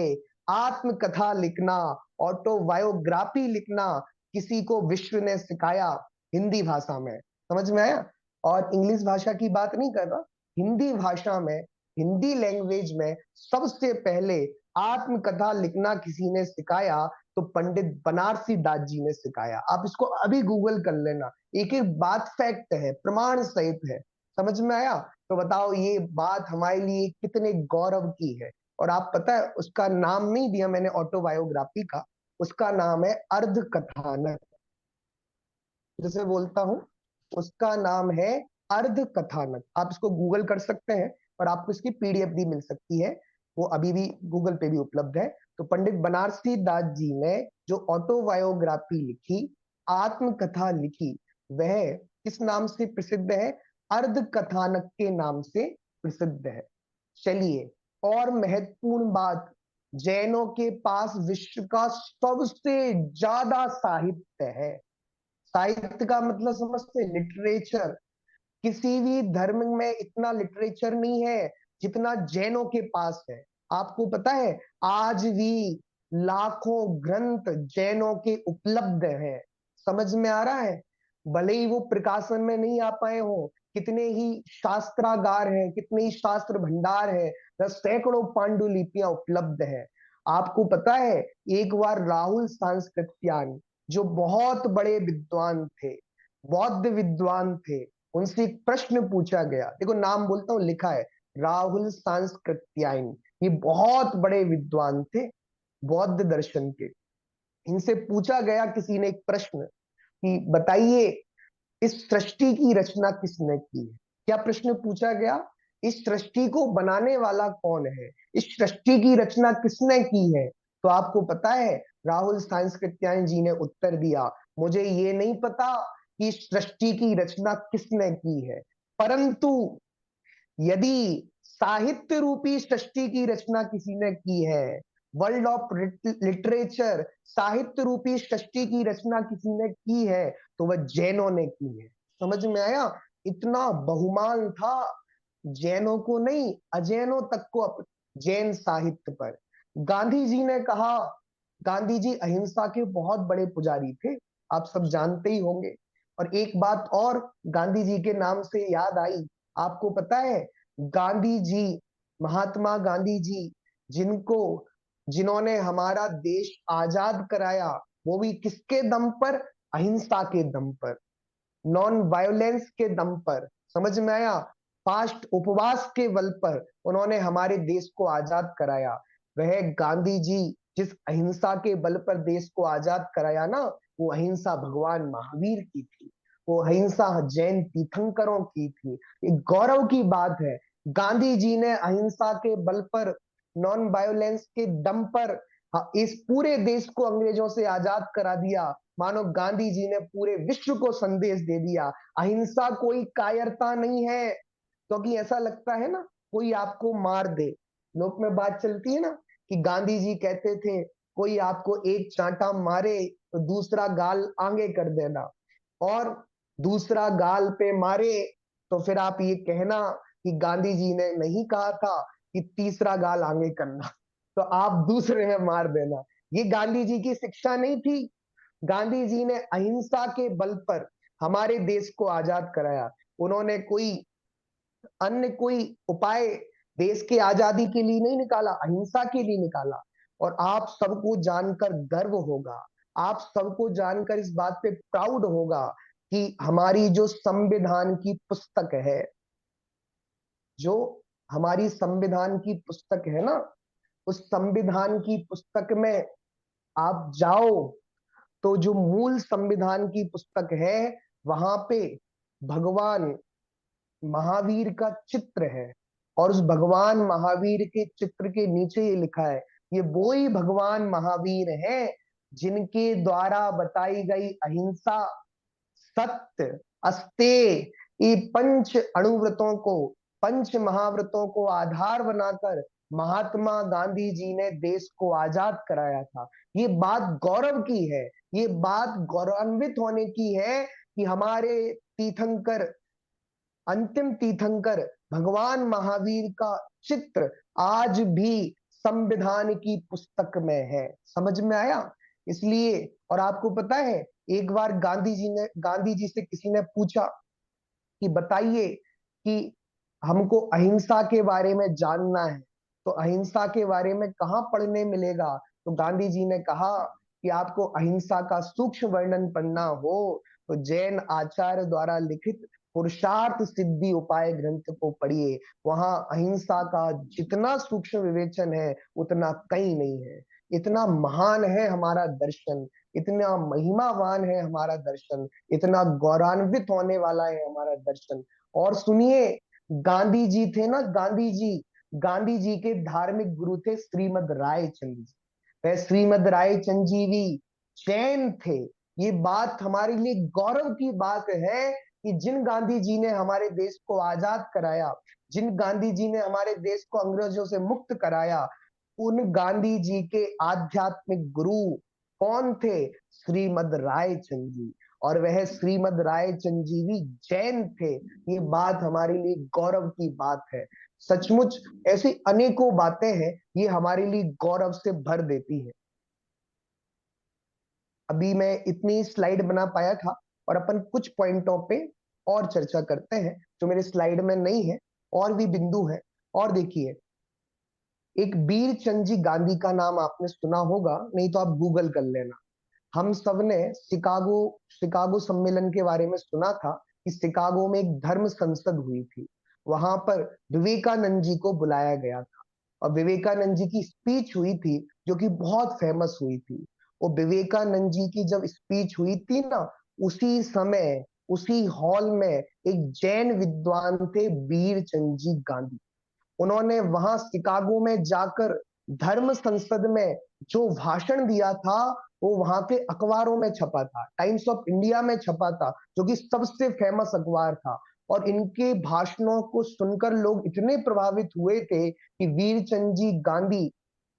B: आत्मकथा लिखना, ऑटोबायोग्राफी लिखना किसी को विश्व ने सिखाया हिंदी भाषा में। समझ में आया? और इंग्लिश भाषा की बात नहीं कर रहा, हिंदी भाषा में, हिंदी लैंग्वेज में सबसे पहले आत्मकथा लिखना किसी ने सिखाया तो पंडित बनारसी दास जी ने सिखाया। आप इसको अभी गूगल कर लेना, एक एक बात फैक्ट है, प्रमाण सहित है। समझ में आया? तो बताओ ये बात हमारे लिए कितने गौरव की है। और आप पता है उसका नाम नहीं दिया मैंने ऑटोबायोग्राफी का, उसका नाम है अर्ध कथानक। जैसे बोलता हूं, उसका नाम है अर्ध कथानक। आप इसको गूगल कर सकते हैं और आपको इसकी पीडीएफ भी मिल सकती है, वो अभी भी गूगल पे भी उपलब्ध है। तो पंडित बनारसी दास जी ने जो ऑटोबायोग्राफी लिखी, आत्मकथा लिखी, वह किस नाम से प्रसिद्ध है? अर्ध कथानक के नाम से प्रसिद्ध है। चलिए, और महत्वपूर्ण बात, जैनों के पास विश्व का सबसे ज्यादा साहित्य है। साहित्य का मतलब समझते हैं? लिटरेचर। किसी भी धर्म में इतना लिटरेचर नहीं है जितना जैनों के पास है। आपको पता है आज भी लाखों ग्रंथ जैनों के उपलब्ध हैं। समझ में आ रहा है? भले ही वो प्रकाशन में नहीं आ पाए हो, कितने ही शास्त्रागार हैं, कितने ही शास्त्र भंडार है, सैकड़ों पांडुलिपियां उपलब्ध है। आपको पता है एक बार राहुल सांस्कृत्यायन, जो बहुत बड़े विद्वान थे, बौद्ध विद्वान थे, उनसे एक प्रश्न पूछा गया। देखो नाम बोलता हूं, लिखा है राहुल सांस्कृत्यायन। ये बहुत बड़े विद्वान थे बौद्ध दर्शन के। इनसे पूछा गया किसी ने एक प्रश्न कि बताइए इस सृष्टि की रचना किसने की है। क्या प्रश्न पूछा गया? इस सृष्टि को बनाने वाला कौन है, इस सृष्टि की रचना किसने की है? तो आपको पता है राहुल सांस्कृत्यायन जी ने उत्तर दिया, मुझे ये नहीं पता कि इस सृष्टि की रचना किसने की है, परंतु यदि साहित्य रूपी सृष्टि की रचना किसी ने की है, वर्ल्ड ऑफ लिटरेचर, साहित्य रूपी सृष्टि की रचना किसी ने की है, तो वह जैनों ने की है। समझ में आया? इतना बहुमान था जैनों को नहीं, अजैनों तक को जैन साहित्य पर। गांधी जी ने कहा, गांधी जी अहिंसा के बहुत बड़े पुजारी थे, आप सब जानते ही होंगे। और एक बात और गांधी जी के नाम से याद आई, आपको पता है गांधी जी, महात्मा गांधी जी, जिनको जिन्होंने हमारा देश आजाद कराया, वो भी किसके दम पर? अहिंसा के दम पर, नॉन वायलेंस के दम पर। समझ में आया? फास्ट उपवास के बल पर उन्होंने हमारे देश को आजाद कराया। वह गांधी जी जिस अहिंसा के बल पर देश को आजाद कराया ना, वो अहिंसा भगवान महावीर की थी, वो अहिंसा जैन तीर्थंकरों की थी। एक गौरव की बात है, गांधी जी ने अहिंसा के बल पर, नॉन वायोलेंस के दम पर इस पूरे देश को अंग्रेजों से आजाद करा दिया। मानो गांधी जी ने पूरे विश्व को संदेश दे दिया, अहिंसा कोई कायरता नहीं है। क्योंकि ऐसा लगता है ना, कोई आपको मार दे, लोक में बात चलती है ना कि गांधी जी कहते थे कोई आपको एक चांटा मारे तो दूसरा गाल आगे कर देना, और दूसरा गाल पे मारे तो फिर आप ये कहना कि गांधी जी ने नहीं कहा था कि तीसरा गाल आगे करना, तो आप दूसरे में मार देना। ये गांधी जी की शिक्षा नहीं थी। गांधी जी ने अहिंसा के बल पर हमारे देश को आजाद कराया। उन्होंने कोई अन्य कोई उपाय देश के आजादी के लिए नहीं निकाला, अहिंसा के लिए निकाला। और आप सबको जानकर गर्व होगा, आप सबको जानकर इस बात पे प्राउड होगा कि हमारी जो संविधान की पुस्तक है, जो हमारी संविधान की पुस्तक है ना, उस संविधान की पुस्तक में आप जाओ तो जो मूल संविधान की पुस्तक है, वहां पे भगवान महावीर का चित्र है। और उस भगवान महावीर के चित्र के नीचे ये लिखा है, ये वो ही भगवान महावीर हैं जिनके द्वारा बताई गई अहिंसा, सत्य, अस्तेय, ये पंच अणुव्रतों को, पंच महाव्रतों को आधार बनाकर महात्मा गांधी जी ने देश को आजाद कराया था। ये बात गौरव की है, ये बात गौरवान्वित होने की है कि हमारे तीर्थंकर, अंतिम तीर्थंकर भगवान महावीर का चित्र आज भी संविधान की पुस्तक में है। समझ में आया? इसलिए, और आपको पता है, एक बार गांधी जी से किसी ने पूछा कि बताइए कि हमको अहिंसा के बारे में जानना है, तो अहिंसा के बारे में कहाँ पढ़ने मिलेगा? तो गांधी जी ने कहा कि आपको अहिंसा का सूक्ष्म वर्णन पढ़ना हो तो जैन आचार्य द्वारा लिखित पुरुषार्थ सिद्धि उपाय ग्रंथ को पढ़िए। वहां अहिंसा का जितना सूक्ष्म विवेचन है उतना कहीं नहीं है। इतना महान है हमारा दर्शन, इतना महिमावान है हमारा दर्शन, इतना गौरवान्वित होने वाला है हमारा दर्शन। और सुनिए, गांधी जी थे ना, गांधी जी के धार्मिक गुरु थे श्रीमद रायचंद जी। वह श्रीमद रायचंद जी भी जैन थे। ये बात हमारे लिए गौरव की बात है कि जिन गांधी जी ने हमारे देश को आजाद कराया, जिन गांधी जी ने हमारे देश को अंग्रेजों से मुक्त कराया, उन गांधी जी के आध्यात्मिक गुरु कौन थे? श्रीमद रायचंद जी। और वह श्रीमद रायचंद जी भी जैन थे। ये बात हमारे लिए गौरव की बात है। सचमुच ऐसी अनेकों बातें हैं, ये हमारे लिए गौरव से भर देती है। अभी मैं इतनी स्लाइड बना पाया था, और अपन कुछ पॉइंटों पे और चर्चा करते हैं जो मेरे स्लाइड में नहीं है, और भी बिंदु है। और देखिए, एक बीर चंद जी गांधी का नाम आपने सुना होगा, नहीं तो आप गूगल कर लेना। हम सब ने शिकागो शिकागो सम्मेलन के बारे में सुना था कि शिकागो में एक धर्म संसद हुई थी। वहां पर विवेकानंद जी को बुलाया गया था, और विवेकानंद जी की स्पीच हुई थी जो कि बहुत फेमस हुई थी। वो विवेकानंद जी की जब स्पीच हुई थी ना, उसी समय उसी हॉल में एक जैन विद्वान थे, बीर चंद जी गांधी। उन्होंने वहां शिकागो में जाकर धर्म संसद में जो भाषण दिया था, वो वहां के अखबारों में छपा था, टाइम्स ऑफ इंडिया में छपा था, जो कि सबसे फेमस अखबार था। और इनके भाषणों को सुनकर लोग इतने प्रभावित हुए थे कि वीरचंद जी गांधी,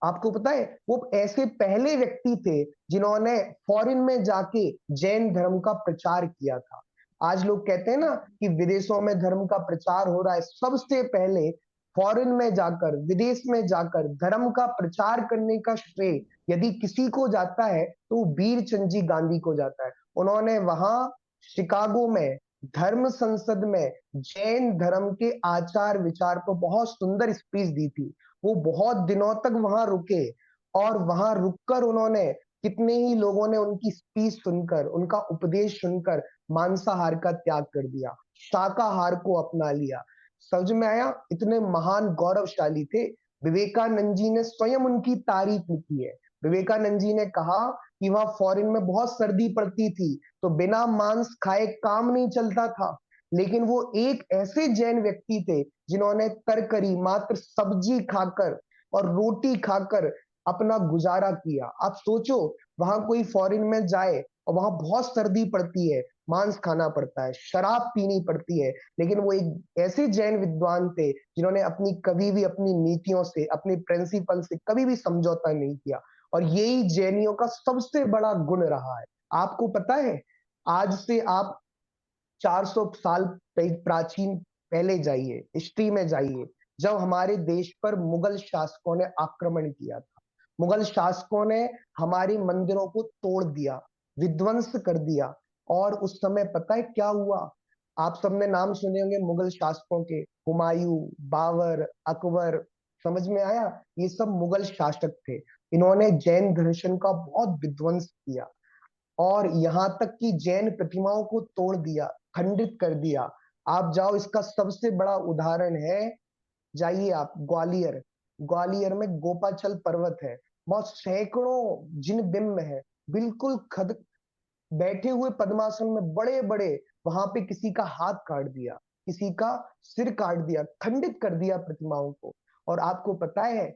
B: आपको पता है, वो ऐसे पहले व्यक्ति थे जिन्होंने फॉरेन में जाके जैन धर्म का प्रचार किया था। आज लोग कहते हैं ना कि विदेशों में धर्म का प्रचार हो रहा है, सबसे पहले फॉरेन में जाकर, विदेश में जाकर धर्म का प्रचार करने का श्रेय यदि किसी को जाता है तो वीरचंद जी गांधी को जाता है। उन्होंने वहां शिकागो में धर्म संसद में जैन धर्म के आचार विचार पर बहुत सुंदर स्पीच दी थी। वो बहुत दिनों तक वहां रुके, और वहां रुककर उन्होंने, कितने ही लोगों ने उनकी स्पीच सुनकर, उनका उपदेश सुनकर मांसाहार का त्याग कर दिया, शाकाहार को अपना लिया। समझ में आया? इतने महान गौरवशाली थे। विवेकानंद जी ने स्वयं उनकी तारीफ लिखी है। विवेकानंद जी ने कहा कि वहां फॉरेन में बहुत सर्दी पड़ती थी, तो बिना मांस खाए काम नहीं चलता था। लेकिन वो एक ऐसे जैन व्यक्ति थे जिन्होंने तरकरी, मात्र सब्जी खाकर और रोटी खाकर अपना गुजारा किया। आप सोचो, वहां कोई फॉरेन में जाए और वहां बहुत सर्दी पड़ती है, मांस खाना पड़ता है, शराब पीनी पड़ती है, लेकिन वो एक ऐसे जैन विद्वान थे जिन्होंने अपनी कभी भी अपनी नीतियों से, अपने प्रिंसिपल से कभी भी समझौता नहीं किया। और यही जैनियों का सबसे बड़ा गुण रहा है। आपको पता है, आज से आप 400 साल प्राचीन पहले जाइए, हिस्ट्री में जाइए, जब हमारे देश पर मुगल शासकों ने आक्रमण किया था, मुगल शासकों ने हमारे मंदिरों को तोड़ दिया, विध्वंस कर दिया। और उस समय पता है क्या हुआ? आप सबने नाम सुने होंगे मुगल शासकों के, हुमायूं, बाबर, अकबर। समझ में आया? ये सब मुगल शासक थे। इन्होंने जैन दर्शन का बहुत विध्वंस किया और यहाँ तक कि जैन प्रतिमाओं को तोड़ दिया, खंडित कर दिया। आप जाओ, इसका सबसे बड़ा उदाहरण है, जाइए आप ग्वालियर। ग्वालियर में गोपाचल पर्वत है, बहुत सैकड़ों जिन बिंब है, बिल्कुल खद बैठे हुए पद्मासन में बड़े बड़े। वहां पे किसी का हाथ काट दिया, किसी का सिर काट दिया, खंडित कर दिया प्रतिमाओं को। और आपको पता है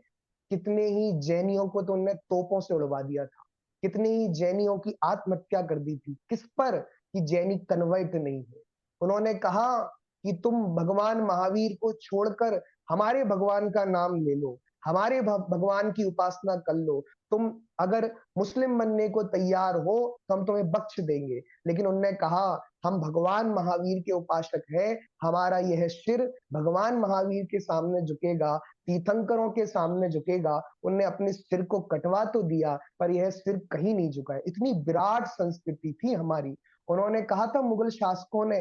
B: कितने ही जैनियों को तो उन्होंने तोपों से उड़वा दिया था, कितने ही जैनियों की आत्महत्या कर दी थी। किस पर? कि जैनी कन्वर्ट नहीं है। उन्होंने कहा कि तुम भगवान महावीर को छोड़कर हमारे भगवान का नाम ले लो, हमारे भगवान की उपासना कर लो। तुम अगर मुस्लिम बनने को तैयार हो तो हम तुम्हें बख्श देंगे। लेकिन उन्होंने कहा हम भगवान महावीर के उपासक हैं, हमारा यह सिर भगवान महावीर के सामने झुकेगा, तीर्थंकरों के सामने झुकेगा। उनने अपने सिर को कटवा तो दिया पर यह सिर कहीं नहीं झुका है। इतनी विराट संस्कृति थी हमारी। उन्होंने कहा था, मुगल शासकों ने,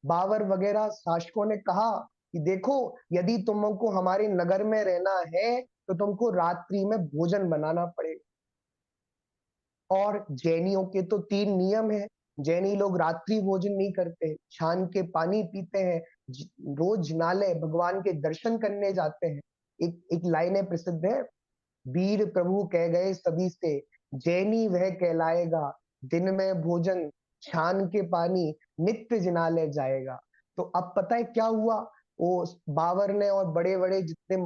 B: बाबर वगैरह शासकों ने कहा कि देखो, यदि तुमको हमारे नगर में रहना है तो तुमको रात्रि में भोजन बनाना पड़ेगा। और जैनियों के तो 3 नियम है। जैनी लोग रात्रि भोजन नहीं करते, छान के पानी पीते हैं, रोज जिनालय भगवान के दर्शन करने जाते हैं। एक एक लाइनें प्रसिद्ध है, वीर प्रभु कह गए सभी से, जैनी वह कहलाएगा, दिन में भोजन छान के पानी, नित्य जिनालय जाएगा। तो अब पता है क्या हुआ? वो बाबर ने और बड़े बड़े जितने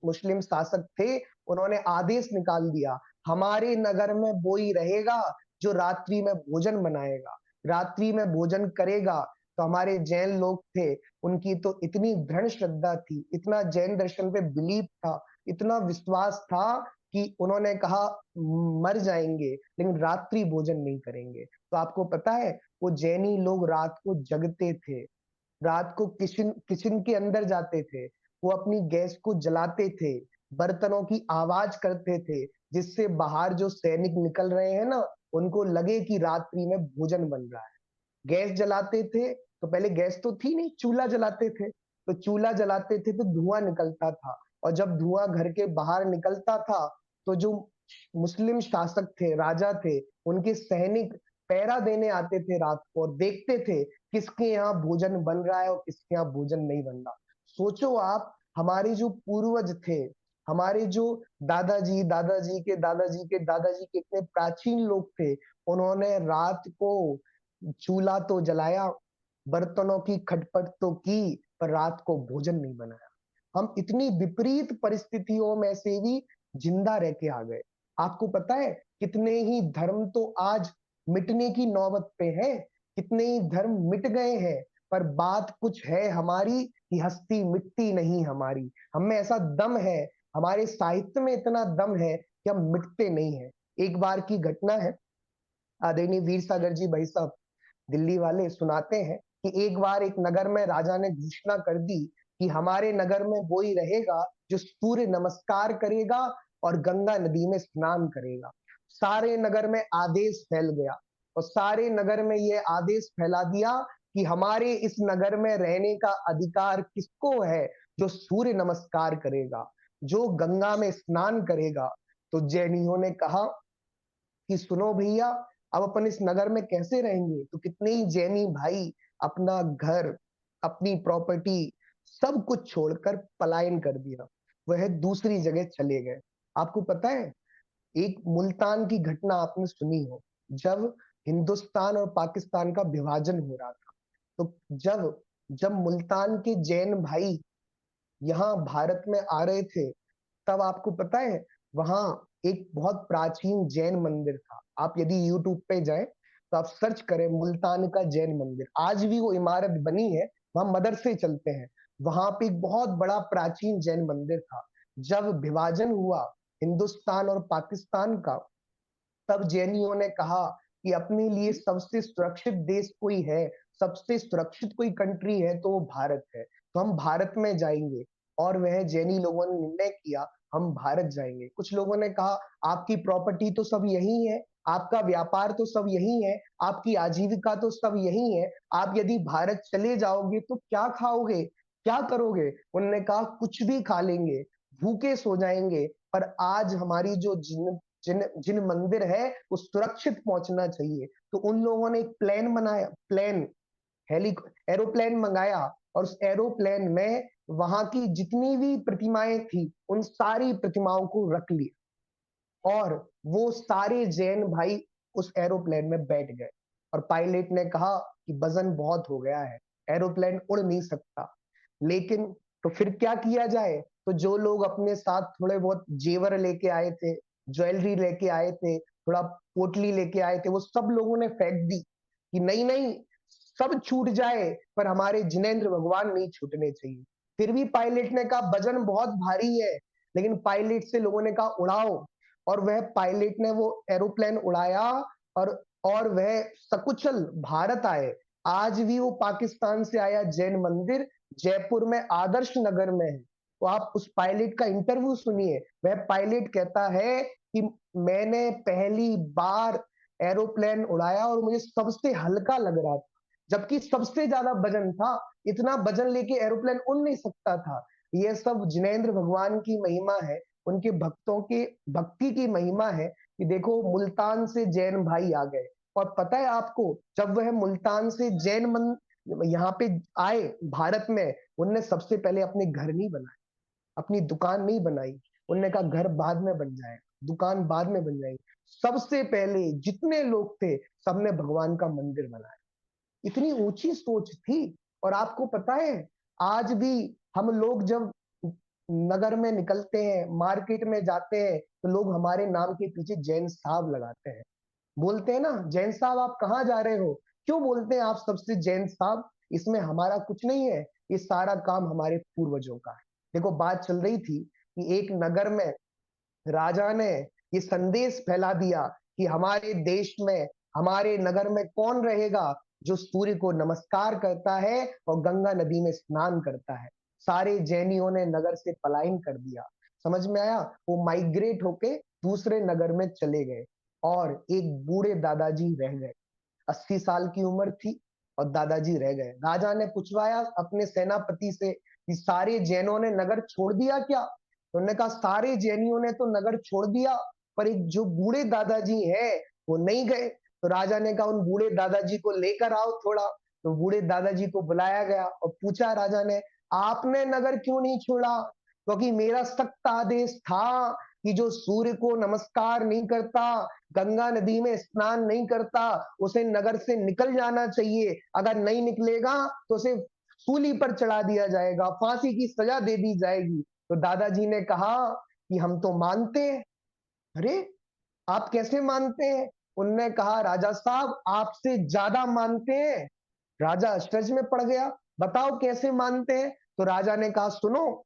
B: मुस्लिम शासक थे, उन्होंने आदेश निकाल दिया, हमारे नगर में वही रहेगा जो रात्रि में भोजन बनाएगा, रात्रि में भोजन करेगा। तो हमारे जैन लोग थे, उनकी तो इतनी दृढ़ श्रद्धा थी, इतना जैन दर्शन पे बिलीव था, इतना विश्वास था कि उन्होंने कहा मर जाएंगे लेकिन रात्रि भोजन नहीं करेंगे। तो आपको पता है वो जैनी लोग रात को जगते थे, रात को किचन किचन के अंदर जाते थे, वो अपनी गैस को जलाते थे, बर्तनों की आवाज करते थे, जिससे बाहर जो सैनिक निकल रहे हैं ना, उनको लगे कि रात्रि में भोजन बन रहा है। गैस जलाते थे तो पहले गैस तो थी नहीं, चूल्हा जलाते थे। तो चूल्हा जलाते थे तो धुआं निकलता था, और जब धुआं घर के बाहर निकलता था तो जो मुस्लिम शासक थे, राजा थे, उनके सैनिक पहरा देने आते थे रात को और देखते थे किसके यहाँ भोजन बन रहा है और किसके यहाँ भोजन नहीं बन रहा। सोचो आप, हमारे जो पूर्वज थे, हमारे जो दादाजी दादाजी के दादाजी के दादाजी के इतने प्राचीन लोग थे, उन्होंने रात को चूल्हा तो जलाया, बर्तनों की खटपट तो की, पर रात को भोजन नहीं बनाया। हम इतनी विपरीत परिस्थितियों में से भी जिंदा रह के आ गए। आपको पता है कितने ही धर्म तो आज मिटने की नौबत पे है, कितने ही धर्म मिट गए हैं, पर बात कुछ है हमारी कि हस्ती मिटती नहीं हमारी। हमें ऐसा दम है, हमारे साहित्य में इतना दम है कि हम मिटते नहीं है। एक बार की घटना है, आदरणीय वीर सागर जी भाई साहब दिल्ली वाले सुनाते हैं कि एक बार एक नगर में राजा ने घोषणा कर दी कि हमारे नगर में वही रहेगा जो सूर्य नमस्कार करेगा और गंगा नदी में स्नान करेगा। सारे नगर में आदेश फैल गया और सारे नगर में यह आदेश फैला दिया कि हमारे इस नगर में रहने का अधिकार किसको है? जो सूर्य नमस्कार करेगा, जो गंगा में स्नान करेगा। तो जैनियों ने कहा कि सुनो भैया, अब अपन इस नगर में कैसे रहेंगे? तो कितने ही जैनी भाई अपना घर, अपनी प्रॉपर्टी सब कुछ छोड़कर पलायन कर दिया, वह दूसरी जगह चले गए। आपको पता है एक मुल्तान की घटना आपने सुनी हो, जब हिंदुस्तान और पाकिस्तान का विभाजन हो रहा था, तो जब जब मुल्तान के जैन भाई यहाँ भारत में आ रहे थे, तब आपको पता है वहां एक बहुत प्राचीन जैन मंदिर था। आप यदि यूट्यूब पे जाएं तो आप सर्च करें मुल्तान का जैन मंदिर, आज भी वो इमारत बनी है, वहां मदरसे चलते हैं। वहां पे एक बहुत बड़ा प्राचीन जैन मंदिर था। जब विभाजन हुआ हिंदुस्तान और पाकिस्तान का, तब जैनियों ने कहा कि अपने लिए सबसे सुरक्षित देश कोई है, सबसे सुरक्षित कोई कंट्री है तो वो भारत है, तो हम भारत में जाएंगे। और वह जैनी लोगों ने निर्णय किया हम भारत जाएंगे। कुछ लोगों ने कहा आपकी प्रॉपर्टी तो सब यही है, आपका व्यापार तो सब यही है, आपकी आजीविका तो सब यही है, आप यदि भारत चले जाओगे तो क्या खाओगे, क्या करोगे? उन्होंने कहा कुछ भी खा लेंगे, भूखे सो जाएंगे, पर आज हमारी जो जिन जिन जिन मंदिर है वो सुरक्षित पहुंचना चाहिए। तो उन लोगों ने एक प्लेन बनाया, हेली एरोप्लेन मंगाया, और उस एरोप्लेन में वहां की जितनी भी प्रतिमाएं थी उन सारी प्रतिमाओं को रख लिया, और वो सारे जैन भाई उस एरोप्लेन में बैठ गए। और पायलट ने कहा कि वजन बहुत हो गया है, एरोप्लेन उड़ नहीं सकता। लेकिन तो फिर क्या किया जाए? तो जो लोग अपने साथ थोड़े बहुत जेवर लेके आए थे, ज्वेलरी लेके आए थे, थोड़ा पोटली लेके आए थे, वो सब लोगों ने फेंक दी कि नहीं नहीं, सब छूट जाए पर हमारे जिनेंद्र भगवान नहीं छूटने चाहिए। फिर भी पायलट ने कहा वजन बहुत भारी है, लेकिन पायलट से लोगों ने कहा उड़ाओ, और वह पायलट ने वो एरोप्लेन उड़ाया, और वह सकुशल भारत आए। आज भी वो पाकिस्तान से आया जैन मंदिर जयपुर में आदर्श नगर में है। तो आप उस पायलट का इंटरव्यू सुनिए, वह पायलट कहता है कि मैंने पहली बार एरोप्लेन उड़ाया और मुझे सबसे हल्का लग रहा था, जबकि सबसे ज्यादा वजन था, इतना वजन लेके एरोप्लेन उड़ नहीं सकता था। ये सब जिनेंद्र भगवान की महिमा है, उनके भक्तों की भक्ति की महिमा है कि देखो मुल्तान से जैन भाई आ गए। और पता है आपको, जब वह मुल्तान से जैन मन यहाँ पे आए भारत में, उनने सबसे पहले अपने घर नहीं बनाए, अपनी दुकान नहीं बनाई। उनने कहा घर बाद में बन जाए, दुकान बाद में बन जाएगी। सबसे पहले जितने लोग थे सबने भगवान का मंदिर बनाया। इतनी ऊंची सोच थी। और आपको पता है, आज भी हम लोग जब नगर में निकलते हैं, मार्केट में जाते हैं, तो लोग हमारे नाम के पीछे जैन साहब लगाते हैं, बोलते हैं ना जैन साहब आप कहाँ जा रहे हो, क्यों बोलते हैं आप सबसे जैन साहब? इसमें हमारा कुछ नहीं है, ये सारा काम हमारे पूर्वजों का है। देखो बात चल रही थी कि एक नगर में राजा ने ये संदेश फैला दिया कि हमारे देश में, हमारे नगर में कौन रहेगा जो सूर्य को नमस्कार करता है और गंगा नदी में स्नान करता है। सारे जैनियों ने नगर से पलायन कर दिया। समझ में आया? वो माइग्रेट होके दूसरे नगर में चले गए, और एक बूढ़े दादाजी रह गए। 80 साल की उम्र थी और दादाजी रह गए। राजा ने पूछवाया अपने सेनापति से कि सारे जैनों ने नगर छोड़ दिया क्या? तो उन्होंने कहा सारे जैनियों ने तो नगर छोड़ दिया, पर एक जो बूढ़े दादाजी हैं वो नहीं गए। तो राजा ने कहा उन बूढ़े दादाजी को लेकर आओ थोड़ा। तो बूढ़े दादाजी को बुलाया गया और पूछा राजा ने, आपने नगर क्यों नहीं छोड़ा? क्योंकि मेरा सख्त आदेश था कि जो सूर्य को नमस्कार नहीं करता, गंगा नदी में स्नान नहीं करता, उसे नगर से निकल जाना चाहिए। अगर नहीं निकलेगा तो उसे सूली पर चढ़ा दिया जाएगा, फांसी की सजा दे दी जाएगी। तो दादाजी ने कहा कि हम तो मानते हैं। अरे आप कैसे मानते हैं? उनने कहा राजा साहब आपसे ज्यादा मानते हैं। राजा आश्चर्य में पड़ गया, बताओ कैसे मानते हैं? तो राजा ने कहा सुनो,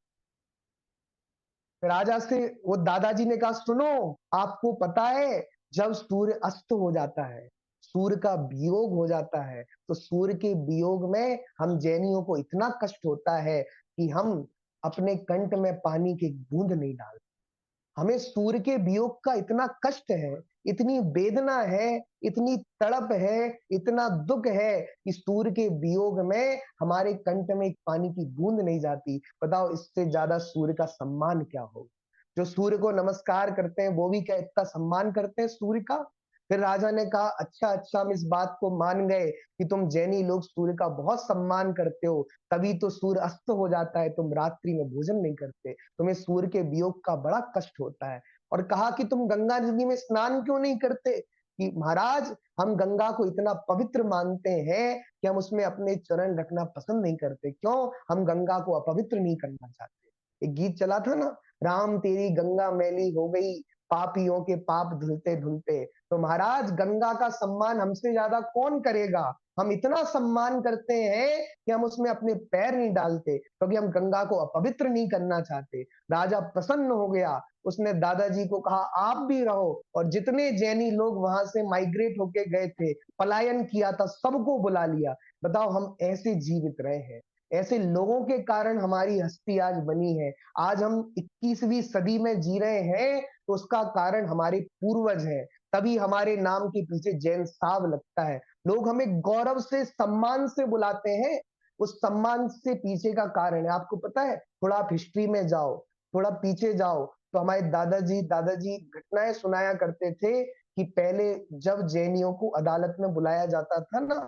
B: राजा से वो दादाजी ने कहा सुनो, आपको पता है जब सूर्य अस्त हो जाता है, सूर्य का वियोग हो जाता है, तो सूर्य के वियोग में हम जैनियों को इतना कष्ट होता है कि हम अपने कंठ में पानी की बूंद नहीं डालते। हमें सूर्य के वियोग का इतना कष्ट है, इतनी वेदना है, इतनी तड़प है, इतना दुख है कि सूर्य के वियोग में हमारे कंठ में एक पानी की बूंद नहीं जाती। बताओ इससे ज्यादा सूर्य का सम्मान क्या हो? जो सूर्य को नमस्कार करते हैं वो भी क्या इतना सम्मान करते हैं सूर्य का? फिर राजा ने कहा अच्छा अच्छा, हम इस बात को मान गए कि तुम जैनी लोग सूर्य का बहुत सम्मान करते हो, तभी तो सूर्य अस्त हो जाता है, तुम रात्रि में भोजन नहीं करते, तुम्हें सूर्य के वियोग का बड़ा कष्ट होता है। और कहा कि तुम गंगा नदी में स्नान क्यों नहीं करते? कि महाराज हम गंगा को इतना पवित्र मानते हैं कि हम उसमें अपने चरण रखना पसंद नहीं करते। क्यों? हम गंगा को अपवित्र नहीं करना चाहते। एक गीत चला था ना, राम तेरी गंगा मैली हो गई, पापियों के पाप धुलते धुलते। तो महाराज गंगा का सम्मान हमसे ज्यादा कौन करेगा? हम इतना सम्मान करते हैं कि हम उसमें अपने पैर नहीं डालते, क्योंकि हम गंगा को अपवित्र नहीं करना चाहते। राजा प्रसन्न हो गया, उसने दादाजी को कहा आप भी रहो, और जितने जैनी लोग वहां से माइग्रेट होके गए थे, पलायन किया था, सबको बुला लिया। बताओ हम ऐसे जीवित रहे हैं, ऐसे लोगों के कारण हमारी हस्ती आज बनी है। आज हम 21वीं सदी में जी रहे हैं तो उसका कारण हमारे पूर्वज हैं। तभी हमारे नाम के पीछे जैन साव लगता है। लोग हमें गौरव से, सम्मान से बुलाते हैं। उस सम्मान से पीछे का कारण है, आपको पता है? थोड़ा आप हिस्ट्री में जाओ, थोड़ा पीछे जाओ, तो हमारे दादाजी दादाजी घटनाएं सुनाया करते थे कि पहले जब जैनियों को अदालत में बुलाया जाता था ना,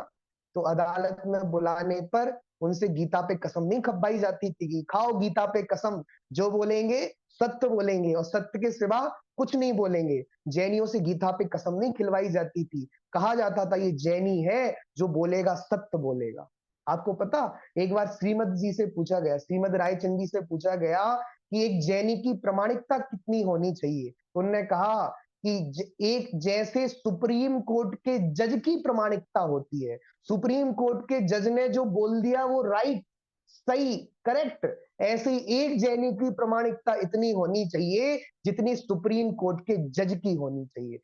B: तो अदालत में बुलाने पर उनसे गीता पे कसम नहीं खपाई जाती थी कि खाओ गीता पे कसम, जो बोलेंगे सत्य बोलेंगे और सत्य के सिवा कुछ नहीं बोलेंगे। जैनियों से गीता पे कसम नहीं खिलवाई जाती थी, कहा जाता था ये जैनी है जो बोलेगा सत्य बोलेगा। आपको पता, एक बार श्रीमद जी से पूछा गया, श्रीमद रायचंद जी से पूछा गया कि एक जैनी की प्रामाणिकता कितनी होनी चाहिए, तो उन्होंने कहा कि एक जैसे सुप्रीम कोर्ट के जज की प्रामाणिकता होती है, सुप्रीम कोर्ट के जज ने जो बोल दिया वो राइट, सही, करेक्ट, ऐसे ही एक जैनी की प्रामाणिकता इतनी होनी चाहिए जितनी सुप्रीम कोर्ट के जज की होनी चाहिए।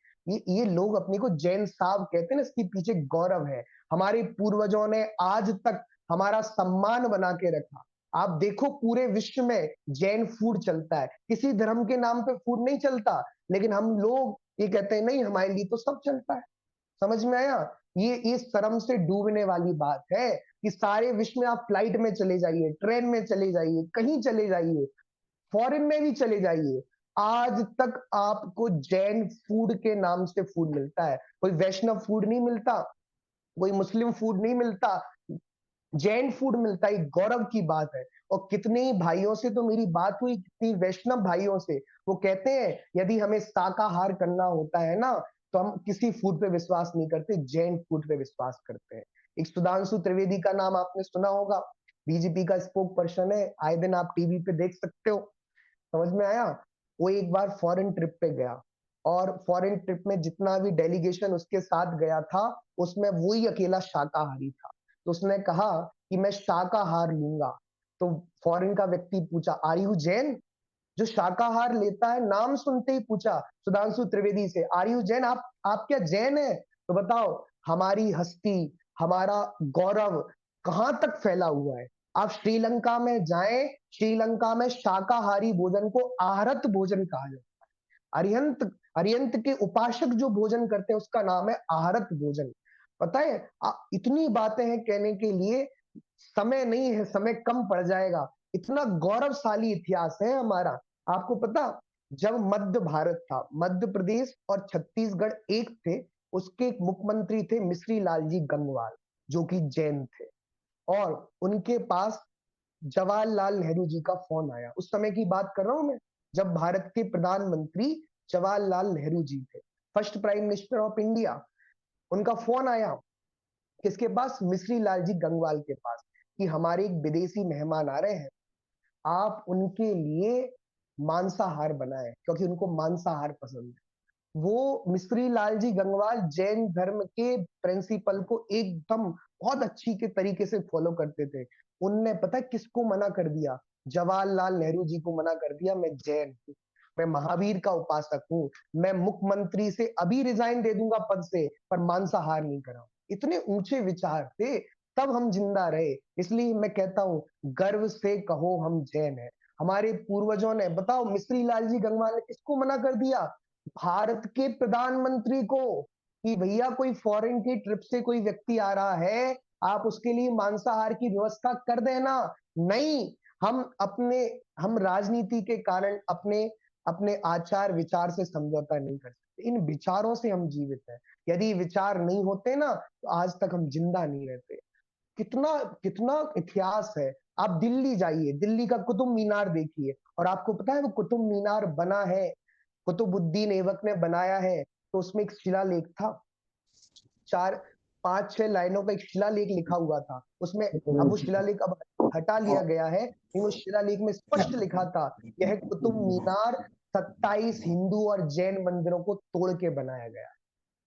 B: ये लोग अपने को जैन साहब कहते हैं ना, इसके पीछे गौरव है। हमारे पूर्वजों ने आज तक हमारा सम्मान बना के रखा। आप देखो पूरे विश्व में जैन फूड चलता है, किसी धर्म के नाम पे फूड नहीं चलता, लेकिन हम लोग ये कहते हैं नहीं हमारे लिए तो सब चलता है। समझ में आया? ये शर्म से डूबने वाली बात है कि सारे विश्व में आप फ्लाइट में चले जाइए, ट्रेन में चले जाइए, कहीं चले जाइए, फॉरेन में भी चले जाइए, आज तक आपको जैन फूड के नाम से फूड मिलता है। कोई वैष्णव फूड नहीं मिलता, कोई मुस्लिम फूड नहीं मिलता, जैन फूड मिलता है। गौरव की बात है। और कितने ही भाइयों से तो मेरी बात हुई, कितनी वैष्णव भाइयों से, वो कहते हैं यदि हमें शाकाहार करना होता है ना, तो हम किसी फूड पे विश्वास नहीं करते, जैन फूड पे विश्वास करते हैं। एक सुधांशु त्रिवेदी का नाम आपने सुना होगा, बीजेपी का स्पोक पर्सन है, आए दिन आप टीवी पे देख सकते हो। समझ में आया? वो एक बार फॉरेन ट्रिप पे गया, और फॉरेन ट्रिप में जितना भी डेलीगेशन उसके साथ गया था, उसमें वही अकेला शाकाहारी था। तो उसने कहा कि मैं शाकाहार लूंगा। तो फॉरेन का व्यक्ति पूछा, आर यू जैन? जो शाकाहार लेता है, नाम सुनते ही पूछा सुधांशु त्रिवेदी से, आर यू जैन? आप क्या जैन है? तो बताओ, हमारी हस्ती, हमारा गौरव कहां तक फैला हुआ है। आप श्रीलंका में जाएं, श्रीलंका में शाकाहारी भोजन को आहरत भोजन कहा जाता है। अरिहंत, अरिहंत के उपासक जो भोजन करते हैं उसका नाम है आहरत भोजन। पता है, इतनी बातें हैं कहने के लिए, समय नहीं है, समय कम पड़ जाएगा। इतना गौरवशाली इतिहास है हमारा। आपको पता, जब मध्य भारत था, मध्य प्रदेश और छत्तीसगढ़ एक थे, उसके एक मुख्यमंत्री थे मिश्री लाल जी गंगवाल, जो कि जैन थे। और उनके पास जवाहरलाल नेहरू जी का फोन आया। उस समय की बात कर रहा हूं मैं, जब भारत के प्रधानमंत्री जवाहरलाल नेहरू जी थे, first prime minister of India. उनका फोन आया किसके पास? मिश्री लाल जी गंगवाल के पास, कि हमारे एक विदेशी मेहमान आ रहे हैं, आप उनके लिए मांसाहार बनाए, क्योंकि उनको मांसाहार पसंद है। वो मिश्री लाल जी गंगवाल जैन धर्म के प्रिंसिपल को एकदम बहुत अच्छी के तरीके से फॉलो करते थे। उनने पता है किसको मना कर दिया? जवाहरलाल नेहरू जी को मना कर दिया, मैं जैन हूँ, मैं महावीर का उपासक हूँ, मैं मुख्यमंत्री से अभी रिजाइन दे दूंगा पद से, पर मांसाहार नहीं कराऊं। इतने ऊंचे विचार थे, तब हम जिंदा रहे। इसलिए मैं कहता हूँ, गर्व से कहो हम जैन हैं। हमारे पूर्वजों ने, बताओ, मिश्री लाल जी गंगवाल ने किसको मना कर दिया? भारत के प्रधानमंत्री को, कि भैया कोई फॉरेन की ट्रिप से कोई व्यक्ति आ रहा है, आप उसके लिए मांसाहार की व्यवस्था कर देना। नहीं, हम राजनीति के कारण अपने अपने आचार विचार से समझौता नहीं कर सकते। इन विचारों से हम जीवित हैं। यदि विचार नहीं होते ना, तो आज तक हम जिंदा नहीं रहते। कितना कितना इतिहास है। आप दिल्ली जाइए, दिल्ली का कुतुब मीनार देखिए, और आपको पता है वो कुतुब मीनार बना है, कुतुबुद्दीन ऐबक ने बनाया है, तो उसमें एक शिलालेख था, चार पांच छह लाइनों का एक शिलालेख लिखा हुआ था उसमें। अब वो शिलालेख अब हटा लिया गया है, लेकिन उस शिलालेख में स्पष्ट लिखा था, यह कुतुब मीनार 27 हिंदू और जैन मंदिरों को तोड़ के बनाया गया।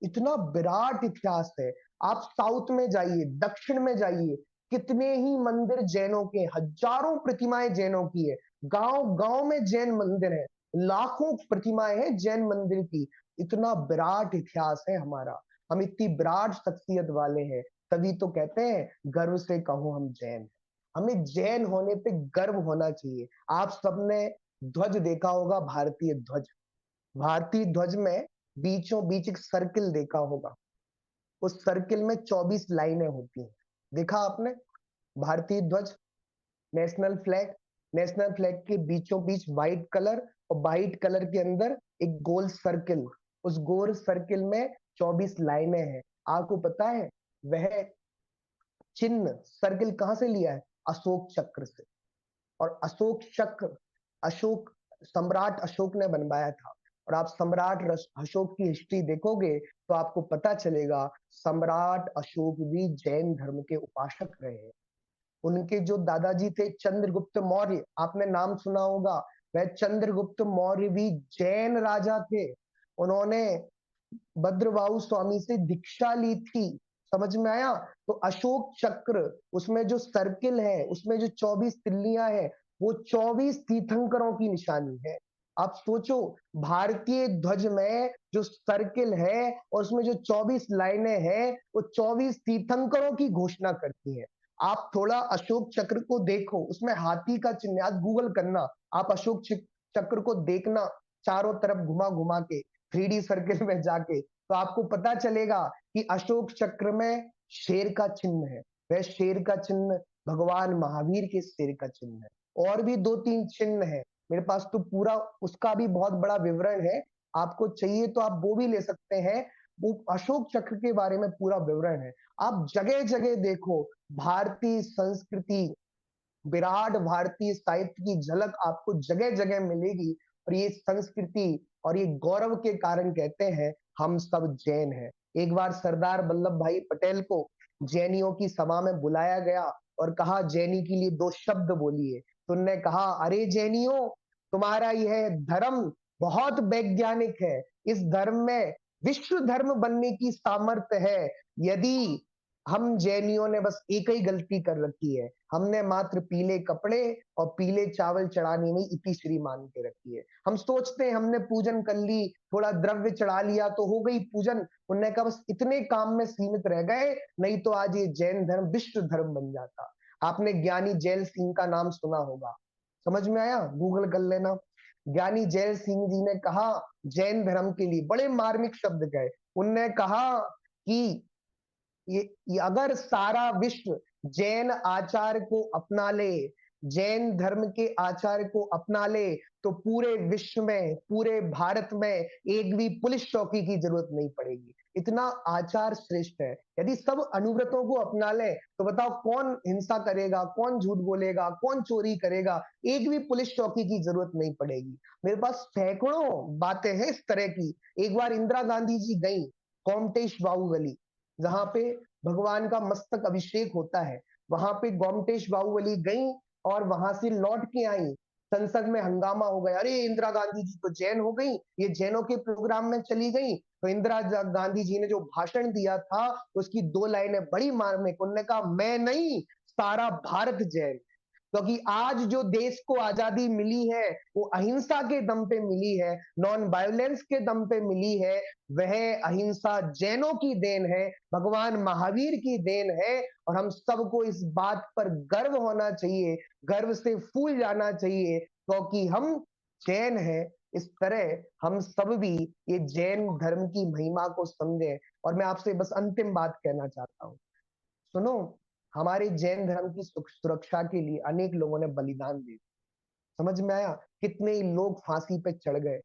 B: इतना विराट इतिहास है। आप साउथ में जाइए, दक्षिण में जाइए, कितने ही मंदिर जैनों के, हजारों प्रतिमाएं जैनों की है, गांव गांव में जैन मंदिर है, लाखों प्रतिमाएं हैं जैन मंदिर की। इतना विराट इतिहास है हमारा, हम इतनी विराट शख्सियत वाले हैं। तभी तो कहते हैं गर्व से कहो हम जैन हैं। हमें जैन होने पे गर्व होना चाहिए। आप सबने ध्वज देखा होगा, भारतीय ध्वज, भारतीय ध्वज में बीचों बीच एक सर्किल देखा होगा, उस सर्किल में 24 लाइनें होती हैं, देखा आपने? भारतीय ध्वज, नेशनल फ्लैग, नेशनल फ्लैग के बीचों बीच व्हाइट कलर, और व्हाइट कलर के अंदर एक गोल सर्किल, उस गोल सर्किल में 24 लाइनें हैं। आपको पता है वह चिन्ह सर्किल कहां से लिया है? अशोक चक्र से। और अशोक चक्र अशोक सम्राट अशोक ने बनवाया था। और आप सम्राट अशोक की हिस्ट्री देखोगे तो आपको पता चलेगा सम्राट अशोक भी जैन धर्म के उपासक रहे हैं। उनके जो दादाजी थे चंद्रगुप्त मौर्य, आपने नाम सुना होगा, वह चंद्रगुप्त मौर्य भी जैन राजा थे। उन्होंने भद्रबाहु स्वामी से दीक्षा ली थी। समझ में आया? तो अशोक चक्र, उसमें जो सर्किल है, उसमें जो 24 तिल्लियां हैं, वो 24 तीर्थंकरों की निशानी है। आप सोचो, भारतीय ध्वज में जो सर्किल है और उसमें जो 24 लाइनें हैं, वो 24 तीर्थंकरों की घोषणा करती हैं। आप थोड़ा अशोक चक्र को देखो, उसमें हाथी का चिन्ह, आज गूगल करना, आप अशोक चक्र को देखना, चारों तरफ घुमा घुमा के 3D सर्किल में जाके, तो आपको पता चलेगा कि अशोक चक्र में शेर का चिन्ह है। वह शेर का चिन्ह भगवान महावीर के शेर का चिन्ह है। और भी 2-3 चिन्ह है मेरे पास, तो पूरा उसका भी बहुत बड़ा विवरण है। आपको चाहिए तो आप वो भी ले सकते हैं। वो अशोक चक्र के बारे में पूरा विवरण है। आप जगह जगह देखो, भारतीय संस्कृति, विराट भारतीय साहित्य की झलक आपको जगह जगह मिलेगी। और ये संस्कृति और ये गौरव के कारण कहते हैं हम सब जैन हैं। एक बार सरदार वल्लभ भाई पटेल को जैनियों की सभा में बुलाया गया और कहा जैनी के लिए 2 शब्द बोलिए। तो उन्होंने कहा, अरे जैनियों, तुम्हारा यह धर्म बहुत वैज्ञानिक है, इस धर्म में विश्व धर्म बनने की सामर्थ्य है। यदि हम जैनियों ने बस एक ही गलती कर रखी है, हमने मात्र पीले कपड़े और पीले चावल चढ़ाने में इतिश्री मान के रखी है। हम सोचते हैं हमने पूजन कर ली, थोड़ा द्रव्य चढ़ा लिया तो हो गई पूजन। उन्होंने कहा बस इतने काम में सीमित रह गए, नहीं तो आज ये जैन धर्म विश्व धर्म बन जाता। आपने ज्ञानी जैल सिंह का नाम सुना होगा, समझ में आया? गूगल कर लेना। ज्ञानी जैल सिंह जी ने कहा जैन धर्म के लिए बड़े मार्मिक शब्द कहे। उनने कहा कि ये अगर सारा विश्व जैन आचार को अपना ले, जैन धर्म के आचार को अपना ले, तो पूरे विश्व में, पूरे भारत में एक भी पुलिस चौकी की जरूरत नहीं पड़ेगी। इतना आचार श्रेष्ठ है। यदि सब अनुव्रतों को अपना ले तो बताओ कौन हिंसा करेगा, कौन झूठ बोलेगा, कौन चोरी करेगा? एक भी पुलिस चौकी की जरूरत नहीं पड़ेगी। मेरे पास सैकड़ों बातें हैं इस तरह की। एक बार इंदिरा गांधी जी गई गोमटेश बाहुबली, जहां पे भगवान का मस्तक अभिषेक होता है, वहां पे गोमटेश बाहुबली गई और वहां से लौट के आई। संसद में हंगामा हो गया, अरे इंदिरा गांधी जी तो जैन हो गई, ये जैनों के प्रोग्राम में चली गई। तो इंदिरा गांधी जी ने जो भाषण दिया था उसकी 2 लाइनें बड़ी मार्मिक। उन्होंने कहा मैं नहीं, सारा भारत जैन। क्योंकि आज जो देश को आजादी मिली है वो अहिंसा के दम पे मिली है, नॉन वायलेंस के दम पे मिली है। वह अहिंसा जैनों की देन है, भगवान महावीर की देन है। और हम सबको इस बात पर गर्व होना चाहिए, गर्व से फूल जाना चाहिए, क्योंकि हम जैन हैं। इस तरह हम सब भी ये जैन धर्म की महिमा को समझें। और मैं आपसे बस अंतिम बात कहना चाहता हूं, सुनो, हमारे जैन धर्म की सुरक्षा के लिए अनेक लोगों ने बलिदान दिए। समझ में आया? कितने ही लोग फांसी पे चढ़ गए।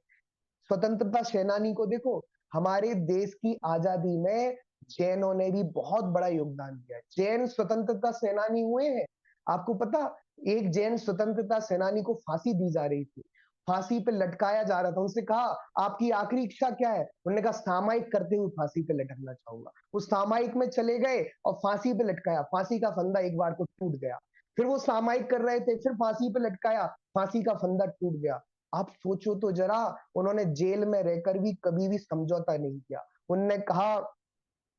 B: स्वतंत्रता सेनानी को देखो, हमारे देश की आजादी में जैनों ने भी बहुत बड़ा योगदान दिया है। जैन स्वतंत्रता सेनानी हुए हैं। आपको पता, एक जैन स्वतंत्रता सेनानी को फांसी दी जा रही थी, फांसी पे लटकाया जा रहा था। उनसे कहा आपकी आखिरी इच्छा क्या है? उन्होंने कहा सामयिक करते हुए फांसी पे लटकना चाहूंगा। उस सामयिक में चले गए और फांसी पे लटकाया, फांसी का फंदा एक बार को टूट गया। फिर वो सामयिक कर रहे थे, फिर फांसी पे लटकाया, फांसी का फंदा टूट गया। आप सोचो तो जरा, उन्होंने जेल में रहकर भी कभी भी समझौता नहीं किया। उनने कहा,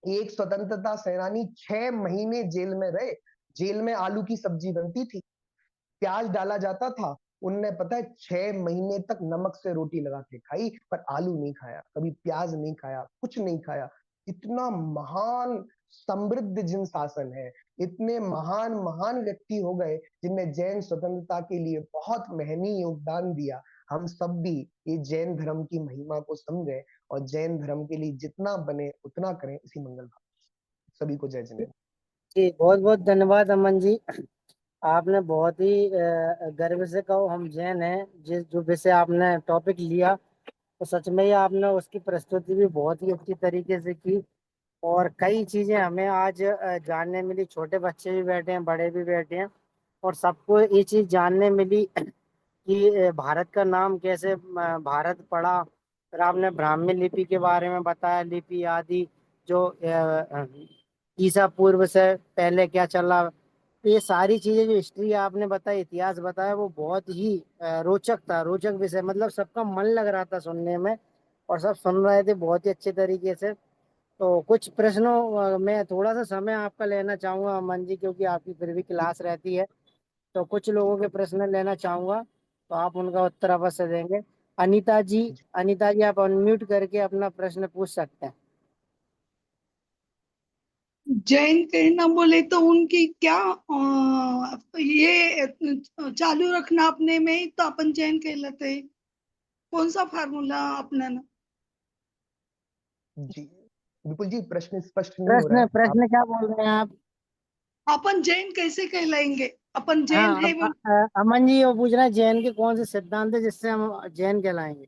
B: एक स्वतंत्रता सेनानी 6 महीने जेल में रहे। जेल में आलू की सब्जी बनती थी, प्याज डाला जाता था। उनने पता है 6 महीने तक नमक से रोटी लगा के खाई, पर आलू नहीं खाया, कभी प्याज नहीं खाया, कुछ नहीं खाया। इतना महान समृद्ध जिन शासन है, इतने महान महान व्यक्ति हो गए जिनने जैन स्वतंत्रता के लिए बहुत मेहनती योगदान दिया। हम सब भी ये जैन धर्म की महिमा को समझें और जैन धर्म के लिए जितना बने उतना करें, इसी मंगल भाव। सभी को जय जिनेंद्र।
A: जी बहुत बहुत धन्यवाद अमन जी। आपने बहुत ही गर्व से कहो हम जैन हैं, जिस जो विषय आपने टॉपिक लिया, तो सच में ही आपने उसकी प्रस्तुति भी बहुत ही अच्छी तरीके से की। और कई चीजें हमें आज जानने मिली, छोटे बच्चे भी बैठे हैं, बड़े भी बैठे हैं, और सबको ये चीज जानने मिली कि भारत का नाम कैसे भारत पड़ा। फिर आपने ब्राह्मी लिपि के बारे में बताया, लिपि आदि जो ईसा पूर्व से पहले क्या चला। तो ये सारी चीजें जो हिस्ट्री आपने बताई, इतिहास बताया, वो बहुत ही रोचक था, रोचक विषय, मतलब सबका मन लग रहा था सुनने में, और सब सुन रहे थे बहुत ही अच्छे तरीके से। तो कुछ प्रश्नों में थोड़ा सा समय आपका लेना चाहूंगा अमन जी, क्योंकि आपकी फिर भी क्लास रहती है। तो कुछ लोगों के प्रश्न लेना चाहूंगा, तो आप उनका उत्तर अवश्य देंगे। अनीता जी, अनीता जी आप अनम्यूट करके अपना प्रश्न पूछ सकते हैं।
C: जैन कहना बोले तो उनकी क्या ये चालू रखना अपने में ही तो अपन जैन कहलाते हैं। कौन सा फार्मूला अपनाना?
B: जी बिल्कुल जी, प्रश्न स्पष्ट नहीं हो रहा
A: प्रश्न
B: है आप।
A: प्रश्न क्या बोल रहे हैं आप?
C: अपन जैन कैसे कहलाएंगे? अपन जैन
A: हाँ
C: है वो।
A: अमन जी वो पूछ रहे हैं जैन के कौन से सिद्धांत है जिससे हम जैन कहलाएंगे।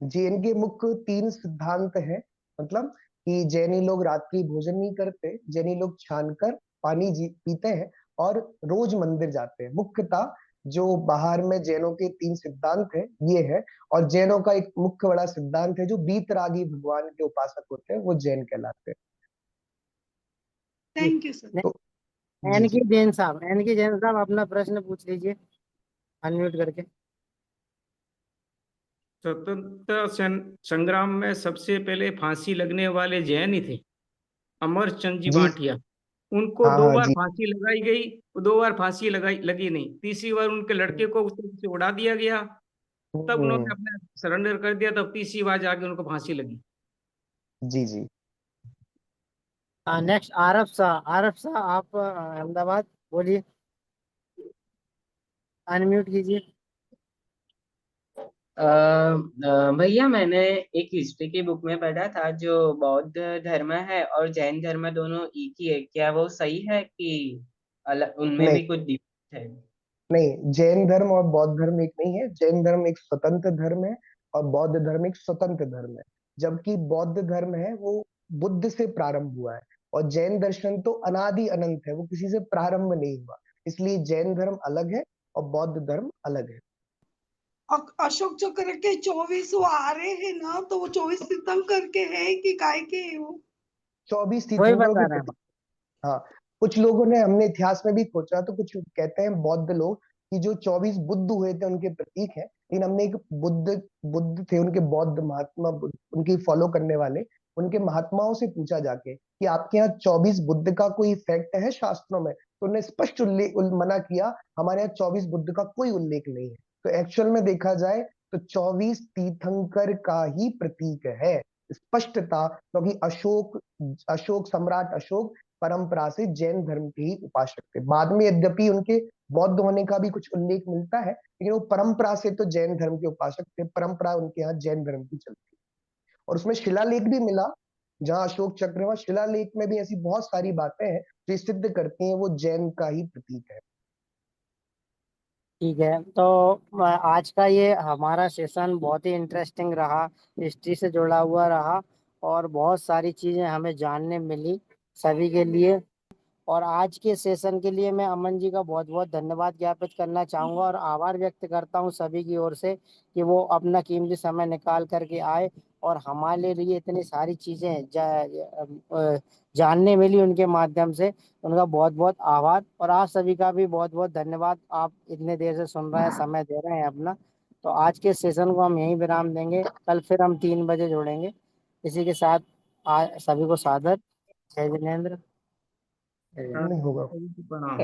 B: जैन के मुख्य 3 सिद्धांत हैं। मतलब कि जैनी लोग रात्रि भोजन नहीं करते, जैनी लोग छानकर पानी पीते हैं, और रोज मंदिर जाते हैं। मुख्यतः जो बाहर में जैनों के 3 सिद्धांत हैं ये है। और जैनों का एक मुख्य बड़ा सिद्धांत है, जो बीतरागी भगवान के उपासक होते हैं वो जैन कहलाते हैं।
C: Thank you sir.
B: तो जी
A: एन
B: जी।
A: के जैन साहब, एन के जैन साहब अपना प्रश्न पूछ लीजिए अनम्यूट करके।
D: स्वतंत्रता संग्राम में सबसे पहले फांसी लगने वाले जैन ही थे, अमरचंद जी
B: जी
D: भाटिया। उनको
B: हाँ
D: दो
B: हाँ
D: बार
B: जी।
D: फांसी लगाई गई, वो 2 बार फांसी लगाई लगी नहीं, तीसरी बार उनके लड़के को से उड़ा दिया गया। तब उन्होंने
B: हम्म,
D: अपना सरेंडर कर दिया, तब तीसरी बार जाके उनको फांसी लगी।
B: जी जी।
A: नेक्स्ट आरफ साहब, आरफ साहब आप अहमदाबाद, बोलिए, अनम्यूट कीजिए।
E: भैया मैंने एक हिस्ट्री की बुक में पढ़ा था, जो बौद्ध धर्म है और जैन धर्म दोनों एक ही है, क्या वो सही है कि अलग उनमें
B: नहीं
E: भी कुछ डिफरेंस है?
B: नहीं, जैन धर्म और बौद्ध धर्म एक नहीं है। जैन धर्म एक स्वतंत्र धर्म है और बौद्ध धर्म एक स्वतंत्र धर्म है। जबकि बौद्ध धर्म है वो बुद्ध से प्रारंभ हुआ है, और जैन दर्शन तो अनादि अनंत है, वो किसी से प्रारंभ नहीं हुआ। इसलिए जैन धर्म अलग है और बौद्ध धर्म अलग है।
C: अशोक चक्र के 24 वो आ रहे हैं ना, तो वो 24 तीर्थंकर के है कि काय के है वो?
B: 24
A: वही
B: तीर्थंकरों
A: बता
B: के
A: रहे हैं।
B: प्रतीक। हाँ, कुछ लोगों ने, हमने इतिहास में भी खोजा तो कुछ कहते हैं बौद्ध लोग कि जो 24 बुद्ध हुए थे उनके प्रतीक है। लेकिन हमने एक बुद्ध बुद्ध थे उनके बौद्ध महात्मा उनकी फॉलो करने वाले, उनके महात्माओं से पूछा जाके कि आपके यहाँ 24 बुद्ध का कोई फैक्ट है शास्त्रों में, तो उन्होंने स्पष्ट मना किया, हमारे यहाँ 24 बुद्ध का कोई उल्लेख नहीं है। तो एक्चुअल में देखा जाए तो 24 तीर्थंकर का ही प्रतीक है। स्पष्टता, क्योंकि अशोक अशोक सम्राट अशोक परंपरा से जैन धर्म के ही उपासक थे। बाद में यद्यपि उनके बौद्ध होने का भी कुछ उल्लेख मिलता है, लेकिन वो परंपरा से तो जैन धर्म के उपासक थे। परंपरा उनके यहाँ जैन धर्म की चलती है। और उसमें शिलालेख भी मिला, जहाँ अशोक चक्र में शिलालेख में भी ऐसी बहुत सारी बातें हैं जो सिद्ध करती हैं वो जैन का ही प्रतीक है।
A: ठीक है, तो आज का ये हमारा सेशन बहुत ही इंटरेस्टिंग रहा, हिस्ट्री से जुड़ा हुआ रहा, और बहुत सारी चीजें हमें जानने मिली सभी के लिए। और आज के सेशन के लिए मैं अमन जी का बहुत बहुत धन्यवाद ज्ञापित करना चाहूंगा, और आभार व्यक्त करता हूं सभी की ओर से कि वो अपना कीमती समय निकाल करके आए, और हमारे लिए इतनी सारी चीजें जानने मिली उनके माध्यम से। उनका बहुत बहुत आभार, और आप सभी का भी बहुत बहुत धन्यवाद, आप इतने देर से सुन रहे हैं, समय दे रहे हैं अपना। तो आज के सेशन को हम यहीं विराम देंगे, कल फिर हम 3 बजे जुड़ेंगे। इसी के साथ सभी को सादर जय जिनेन्द्र।
B: नहीं होगा।
D: प्रणाम।